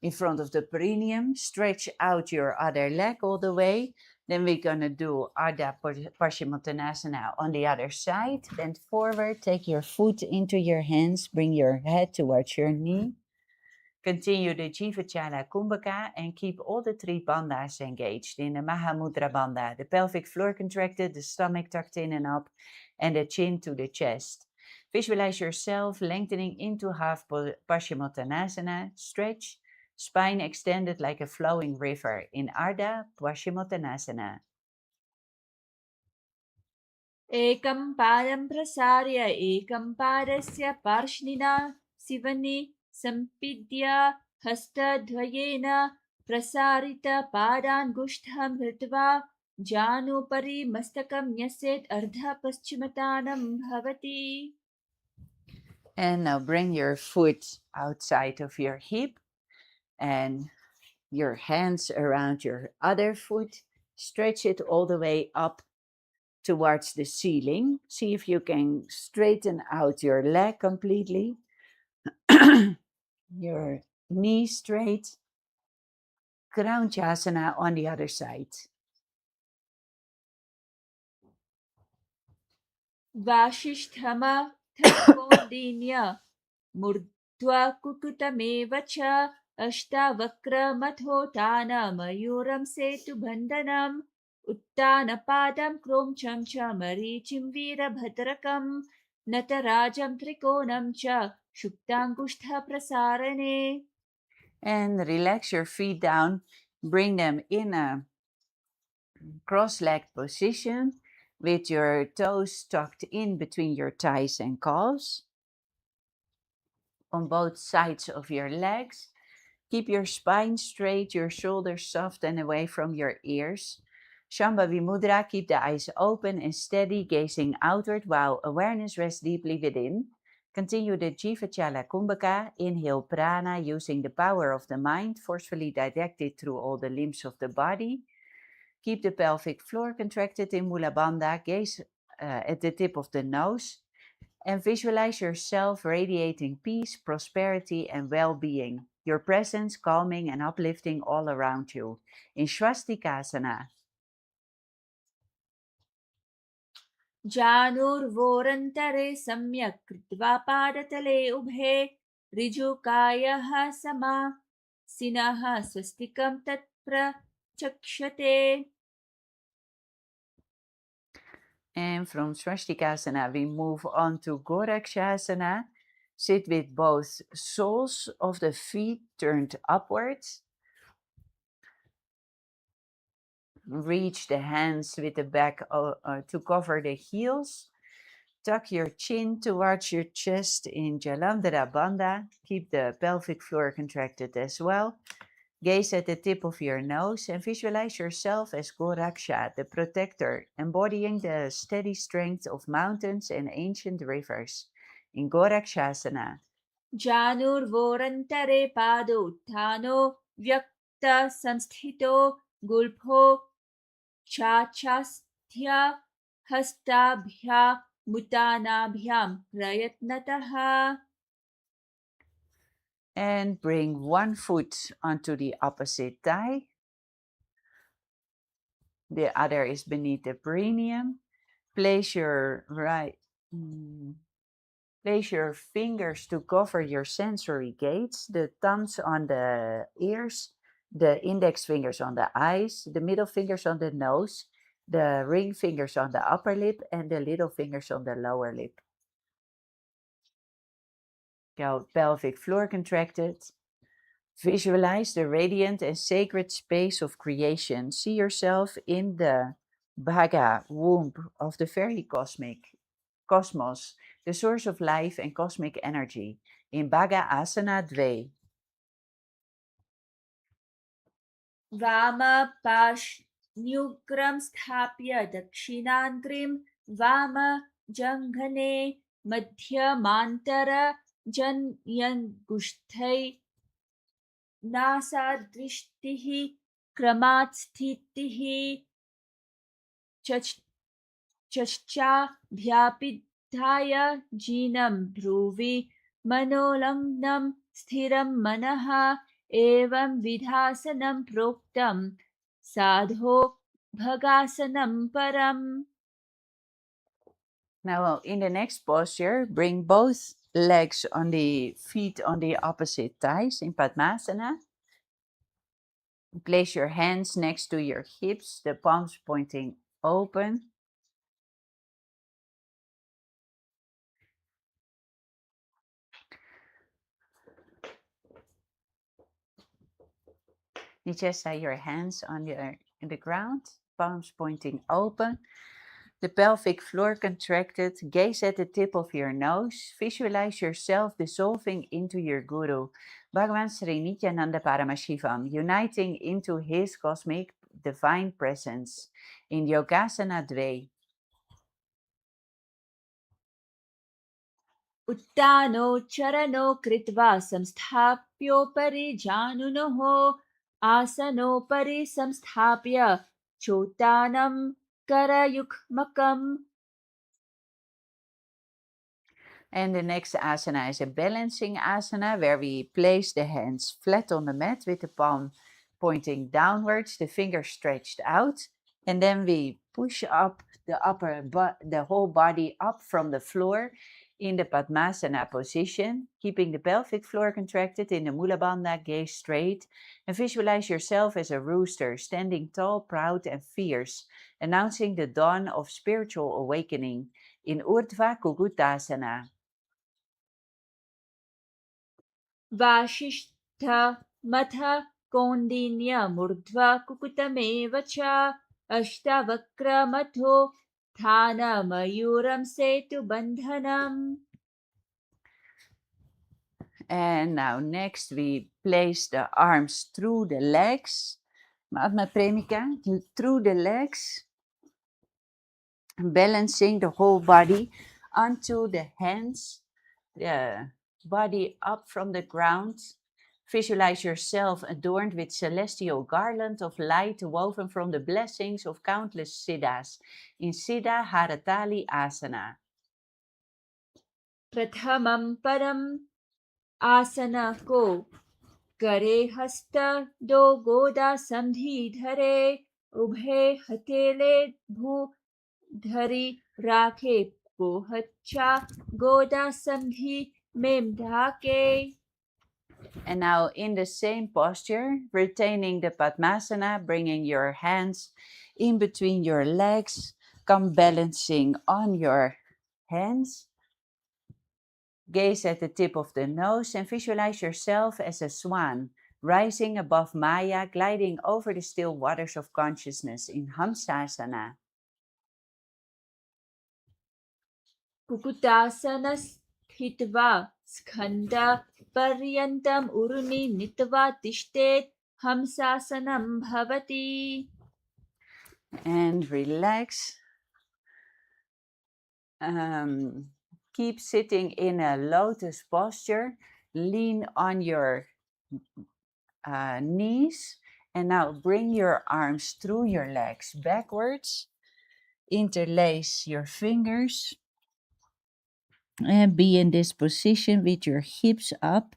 in front of the perineum. Stretch out your other leg all the way. Then we're going to do Ardha Paschimottanasana on the other side. Bend forward, take your foot into your hands, bring your head towards your knee. Continue the Jivachala Kumbhaka and keep all the three bandhas engaged in the Mahamudra Bandha. The pelvic floor contracted, the stomach tucked in and up, and the chin to the chest. Visualize yourself lengthening into half Paschimottanasana. Stretch. Spine extended like a flowing river in Ardha Paschimottanasana. एकं पादं प्रसार्य एकं पादस्य पार्ष्णिना सिवनि सम्पीड्य हस्तद्वयेन प्रसारितपादाङ्गुष्ठं धृत्वा जानुपरि मस्तकं न्यसेत् अर्धपश्चिमतानं भवति. And now bring your foot outside of your hip and your hands around your other foot. Stretch it all the way up towards the ceiling. See if you can straighten out your leg completely. Your knee straight. Kraunchasana on the other side. वासिष्ठमथ कौन्डिन्यमूर्ध्वा कुकुतमेव च अष्टावक्रमथोत्थानमयूरं सेतुबन्धनम् उत्तानपादं क्रोञ्चं च मरीचिं वीरभद्रकं नटराजं त्रिकोणं च शुक्ताङ्गुष्ठप्रसारणे. And relax your feet down. Bring them in a cross-legged position with your toes tucked in between your thighs and calves. On both sides of your legs. Keep your spine straight, your shoulders soft and away from your ears. Shambhavi Mudra, keep the eyes open and steady, gazing outward while awareness rests deeply within. Continue the Jivachala Kumbhaka. Inhale prana using the power of the mind, forcefully directed through all the limbs of the body. Keep the pelvic floor contracted in Mula Bandha, gaze at the tip of the nose, and visualize yourself radiating peace, prosperity, and well-being. your presence calming and uplifting all around you. In Swastikasana, जानुर्वोरन्तरे सम्यक् कृत्वा पादतले उभे ऋजुकायः समासिनः स्वस्तिकं तत्प्रचक्षते. and from Swastikasana, we move on to Gorakshasana. Sit with both soles of the feet turned upwards. Reach the hands with the back to cover the heels. Tuck your chin towards your chest in Jalandhara Bandha. Keep the pelvic floor contracted as well. Gaze at the tip of your nose and visualize yourself as Goraksha, the protector, embodying the steady strength of mountains and ancient rivers. In Gorakshasana, जानुर्वोरन्तरे पादोत्थानो व्यक्तसंस्थितो गुल्फो चाचास्थ्य हस्ताभ्यामुतानाभ्यां प्रयत्नतः. and bring one foot onto the opposite thigh. The other is beneath the perineum. Place your Place your fingers to cover your sensory gates, the thumbs on the ears, the index fingers on the eyes, the middle fingers on the nose, the ring fingers on the upper lip, and the little fingers on the lower lip. Pelvic floor contracted. Visualize the radiant and sacred space of creation. See yourself in the Bhaga womb of the very cosmos, the source of life and cosmic energy. In Bhaga Asana Dve, वामपाश्न्युग्रं स्थाप्य दक्षिणाग्रिं वामजङ्घने मध्यमान्तरजन्यङ्गुष्ठै नासादृष्टिः क्रमात् स्थितिः चश्चाभ्यापिधाय जीनं भ्रुवि मनोलग्नं स्थिरं मनः एवं विधासनं प्रोक्तं साधो भगासनं परम्. now in the next posture, bring both legs on the feet on the opposite thighs in Padmasana. Place your hands next to your hips, the palms pointing open. You just lay your hands on the ground, palms pointing open. The pelvic floor contracted. Gaze at the tip of your nose. Visualize yourself dissolving into your Guru, Bhagavan Sri Nithyananda Paramashivam, uniting into his cosmic divine presence. In Yogasana Dve, उत्तानो चरणो कृत्वा संस्थाप्योपरि जानुनः आसनोपरि संस्थाप्य चोत्तानं करयुग्मकम्. and the next asana is a balancing asana where we place the hands flat on the mat with the palm pointing downwards, the fingers stretched out, and then we push up the whole body up from the floor in the Padmasana position, keeping the pelvic floor contracted in the Mula Bandha, gaze straight, and visualize yourself as a rooster standing tall, proud, and fierce, announcing the dawn of spiritual awakening in Urdhva Kukutasana. वासिष्ठमथ कौण्डिन्यमूर्ध्वा कुकुतमेव च अष्टवक्रमथो स्थानमयूरं सेतुबन्धनम्. And now next we place the arms through the legs. Mahatma Premika, through the legs, balancing the whole body onto the hands, the body up from the ground. Visualize yourself adorned with celestial garland of light woven from the blessings of countless siddhas in Siddha Haratali Asana. प्रथमं परम् आसन को करे हस्त दो गोदा संधि धरे, उभे हथेले भू धरी राखे, को हच्छा गोदा संधि में ढाके. And now in the same posture, retaining the Padmasana, bringing your hands in between your legs, come balancing on your hands. Gaze at the tip of the nose and visualize yourself as a swan, rising above Maya, gliding over the still waters of consciousness in Hamsasana. कुकुटासन स्थित्वा स्कन्ध पर्यन्तम् उरुनि नीत्वा तिष्ठेत् हंसासनं भवति. And relax. Keep sitting in a lotus posture. Lean on your knees. And now bring your arms through your legs backwards. Interlace your fingers. And be in this position with your hips up.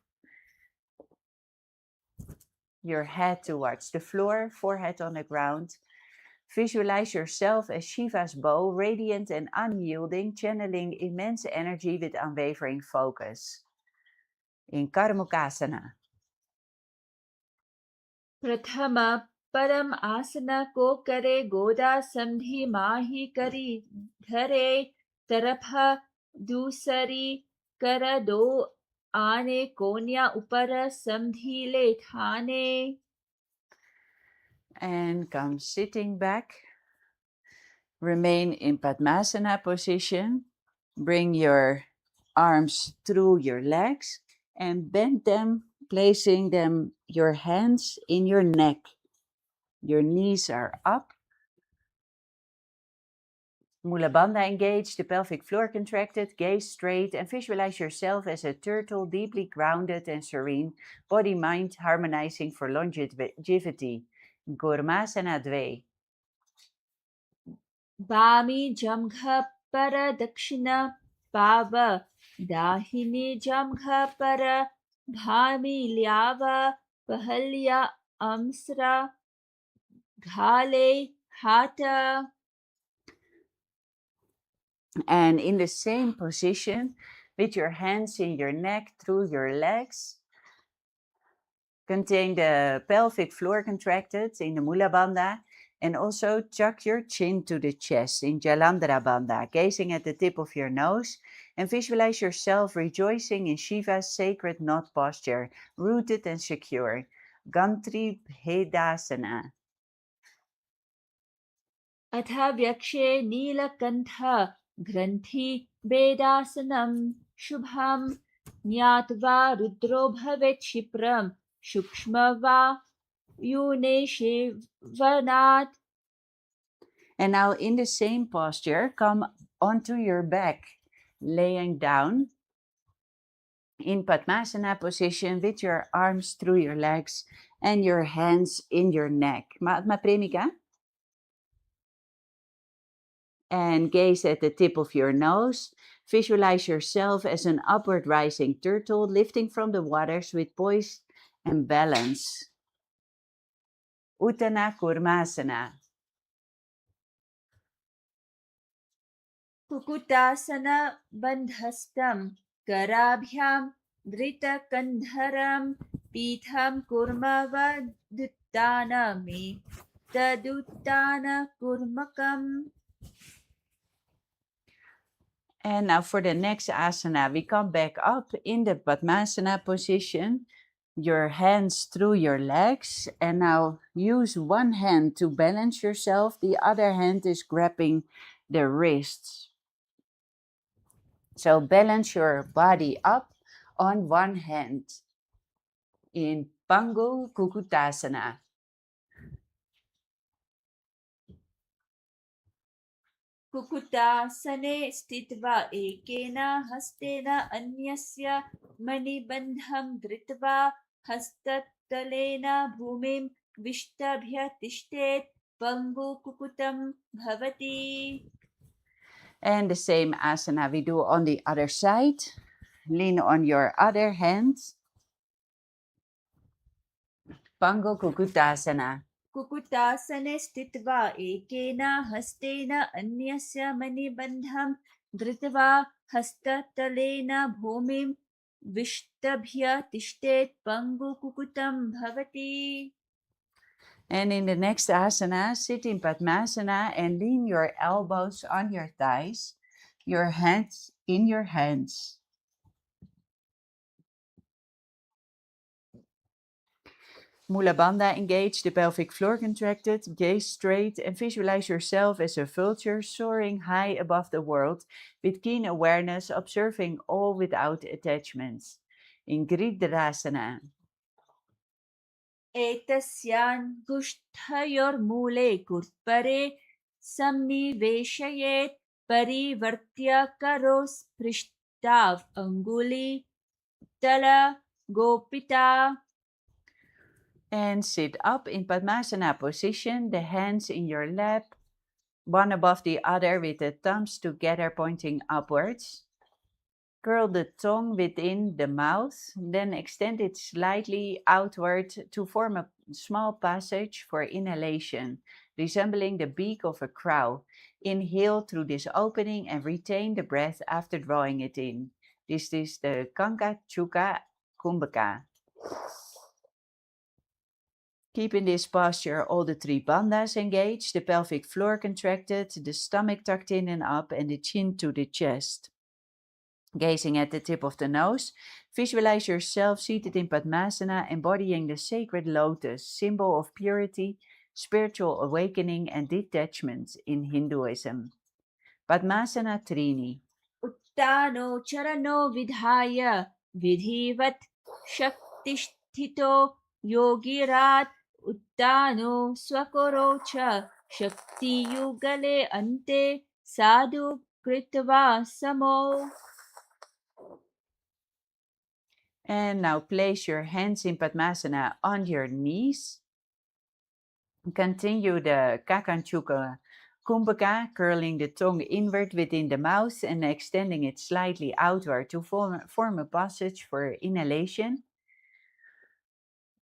Your head towards the floor, forehead on the ground. Visualize yourself as Shiva's bow, radiant and unyielding, channeling immense energy with unwavering focus. In Karmukasana. प्रथम परम आसन को करे गोदा संधि माही करी धरे तरफ दूसरी कर दो आने कोन्या ऊपर संधि ले ठाने. And come sitting back. Remain in Padmasana position. Bring your arms through your legs and bend them, placing them, your hands in your neck. Your knees are up. Mula Bandha engaged, the pelvic floor contracted, gaze straight, and visualize yourself as a turtle, deeply grounded and serene, body-mind harmonizing for longevity. Gurmasana Dve. Bami jamgha para dakshina pava, dahini jamgha para bhami lyava, pahalya amsra, ghale hata. And in the same position, with your hands in your neck through your legs, contain the pelvic floor contracted in the Mula Bandha, and also tuck your chin to the chest in Jalandhara Bandha, gazing at the tip of your nose, and visualize yourself rejoicing in Shiva's sacred knot posture, rooted and secure. Gantri Bhedasana. अथा व्यक्षे नीलकण्ठ ग्रन्थि वेदासनं शुभं ज्ञात्वा रुद्रो भवेत् क्षिप्रं सूक्ष्म वा यूनेशेवनात्. And now in the same posture, come onto your back, laying down in Padmasana position with your arms through your legs and your hands in your neck. Mahatma Premika. And gaze at the tip of your nose. Visualize yourself as an upward rising turtle lifting from the waters with poise and balance. Uttana Kurmasana. कुकुटासन बन्धस्तं कराभ्यां धृतकन्धरं पीठं कुर्मवदुत्थानमे तदुत्थानकुर्मकम्. And now for the next asana, we come back up in the Padmasana position, your hands through your legs, and now use one hand to balance yourself, the other hand is grabbing the wrists. So balance your body up on one hand in Pangu Kukutasana. कुकुटासने स्थित्वा एकेन हस्तेन अन्यस्य मणिबन्धं धृत्वा हस्ततलेन भूमिं विष्टभ्य तिष्ठेत् पङ्गुकुकुतं भवति. And the same asana we do on the other side. Lean on your other hand. Pango Kukutasana. कुकुटासने स्थित्वा एकेन हस्तेन अन्यस्य मणिबन्धं धृत्वा हस्ततलेन भूमिं विष्टभ्य तिष्ठेत् पङ्गुकुकुतं भवति. And in the next asana, sit in Padmasana and lean your elbows on your thighs, your hands in your hands. Mula Bandha engaged, the pelvic floor contracted, gaze straight, and visualize yourself as a vulture soaring high above the world with keen awareness, observing all without attachments. In Gridhrasana. एतस्याङ्गुष्ठयोर्मूले कुर्परे संनिवेशयेत् परिवर्त्य करोस्पृष्टाव् अङ्गुलितलगोपिता. And sit up in Padmasana position, the hands in your lap, one above the other with the thumbs together pointing upwards. Curl the tongue within the mouth, then extend it slightly outward to form a small passage for inhalation, resembling the beak of a crow. Inhale through this opening and retain the breath after drawing it in. This is the Kanka Chuka Kumbhaka. Keep in this posture all the three bandhas engaged, the pelvic floor contracted, the stomach tucked in and up, and the chin to the chest. Gazing at the tip of the nose, visualize yourself seated in Padmasana, embodying the sacred lotus, symbol of purity, spiritual awakening, and detachment in Hinduism. Padmasana Trini. उत्तानो चरनो विधाय विधिवत् शक्तिस्थितो योगिरात् उत्तानो स्वकरो च शक्तियुगले अन्ते साधु कृत्वा समो. And now place your hands in Padmasana on your knees. Continue the Kakanchuka Kumbhaka, curling the tongue inward within the mouth and extending it slightly outward to form a passage for inhalation.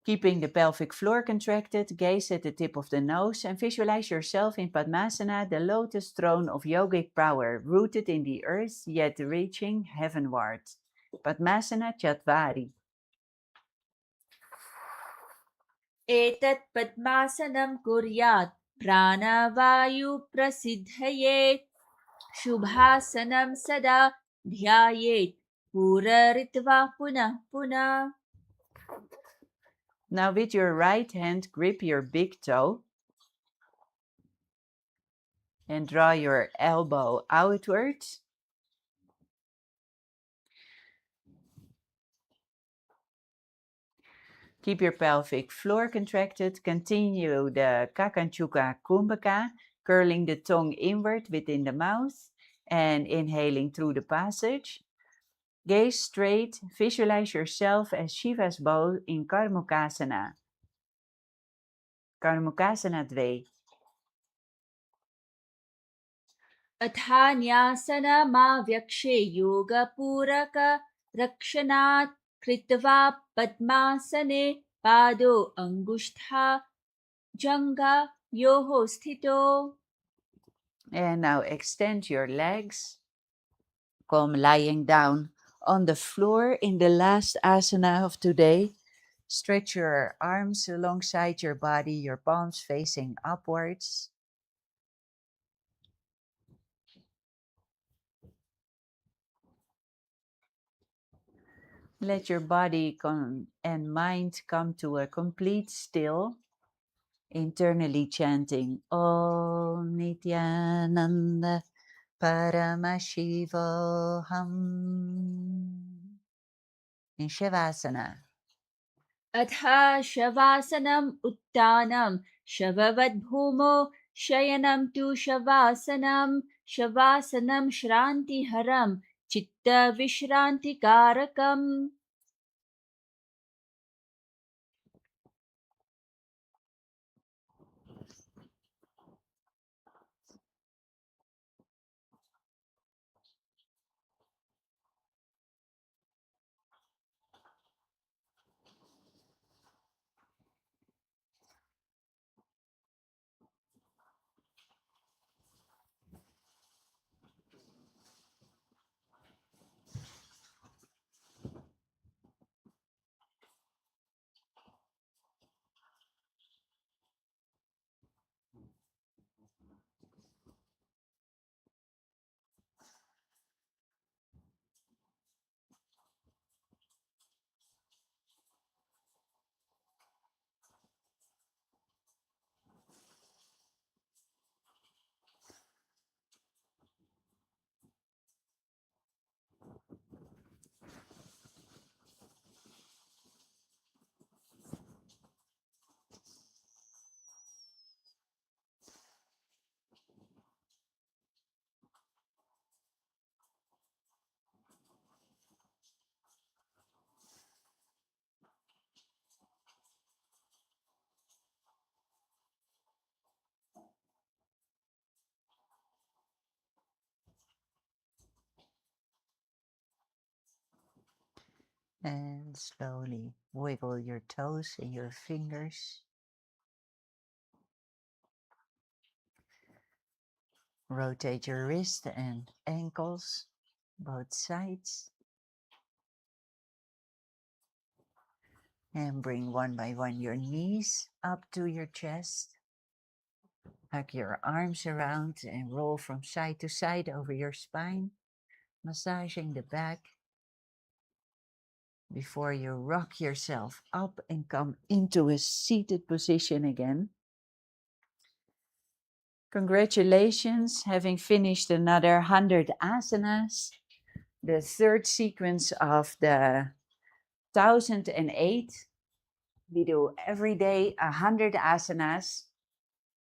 Keeping the pelvic floor contracted, gaze at the tip of the nose and visualize yourself in Padmasana, the lotus throne of yogic power, rooted in the earth yet reaching heavenward. Padmasana Chatvari. एतत् पद्मासनं कुर्यात् प्राणवायुप्रसिद्धये शुभासनं सदा ध्यायेत् पूरयित्वा पुनः पुनः. Now with your right hand, grip your big toe and draw your elbow outwards. Keep your pelvic floor contracted. Continue the Kakanchuka Kumbhaka, curling the tongue inward within the mouth and inhaling through the passage. Gaze straight, visualize yourself as Shiva's bow in Karmukasana. Karmukasana 2. अथान्यासनमाव्यक्षे योगपूरकरक्षणात् कृत्वा पद्मासने पादो अङ्गुष्ठा जङ्घयोः स्थितो. And now extend your legs. Come lying down on the floor in the last asana of today. Stretch your arms alongside your body, your palms facing upwards. Let your body and mind come to a complete still, internally chanting Om Nithyananda Paramashivoham in Shavasana. अथ शवासनम् उत्थानं शववद्भूमौ शयनं तु शवासनं शवासनं श्रान्तिहरं चित्तविश्रान्तिकारकम्. And slowly wiggle your toes and your fingers. Rotate your wrist and ankles, both sides. And bring one by one your knees up to your chest. Hug your arms around and roll from side to side over your spine, massaging the back before you rock yourself up and come into a seated position again. Congratulations, having finished another 100 asanas, the third sequence of the 1008. We do every day 100 asanas.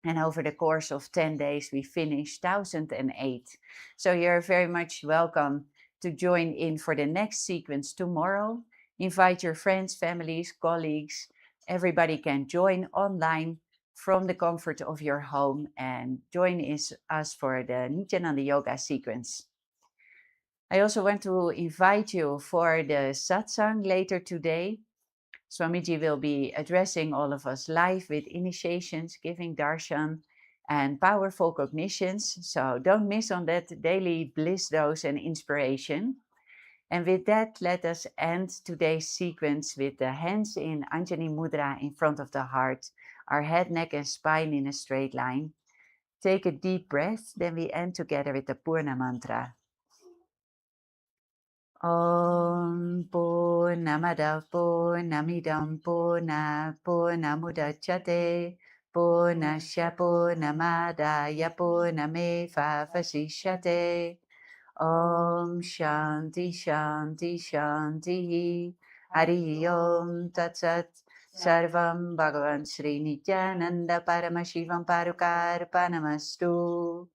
And over the course of 10 days, we finish 1008. So you're very much welcome to join in for the next sequence tomorrow. Invite your friends, families, colleagues. Everybody can join online from the comfort of your home and join us for the Nithyananda Yoga sequence. I also want to invite you for the satsang later today. Swamiji will be addressing all of us live with initiations, giving darshan, and powerful cognitions. So don't miss on that daily bliss dose and inspiration. And with that, let us end today's sequence with the hands in Anjani Mudra in front of the heart, our head, neck, and spine in a straight line. Take a deep breath, then we end together with the Purna mantra. Om Purnamada Purnamidam Purnamudachyate Purnasya Purnamadaya Purnameva Vasishyate. Om Shanti Shanti Shanti Hari Om Tat Sat. Sarvam Bhagavan Sri Nithyananda Paramashivam Parukarpanamastu.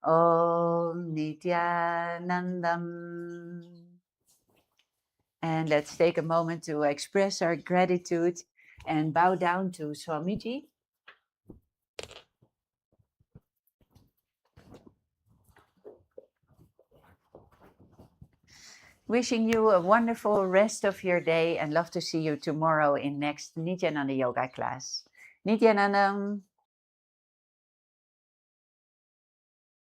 Om Nithyanandam. And let's take a moment to express our gratitude and bow down to Swamiji. Wishing you a wonderful rest of your day and love to see you tomorrow in next Nithyananda Yoga class. Nithyanandam.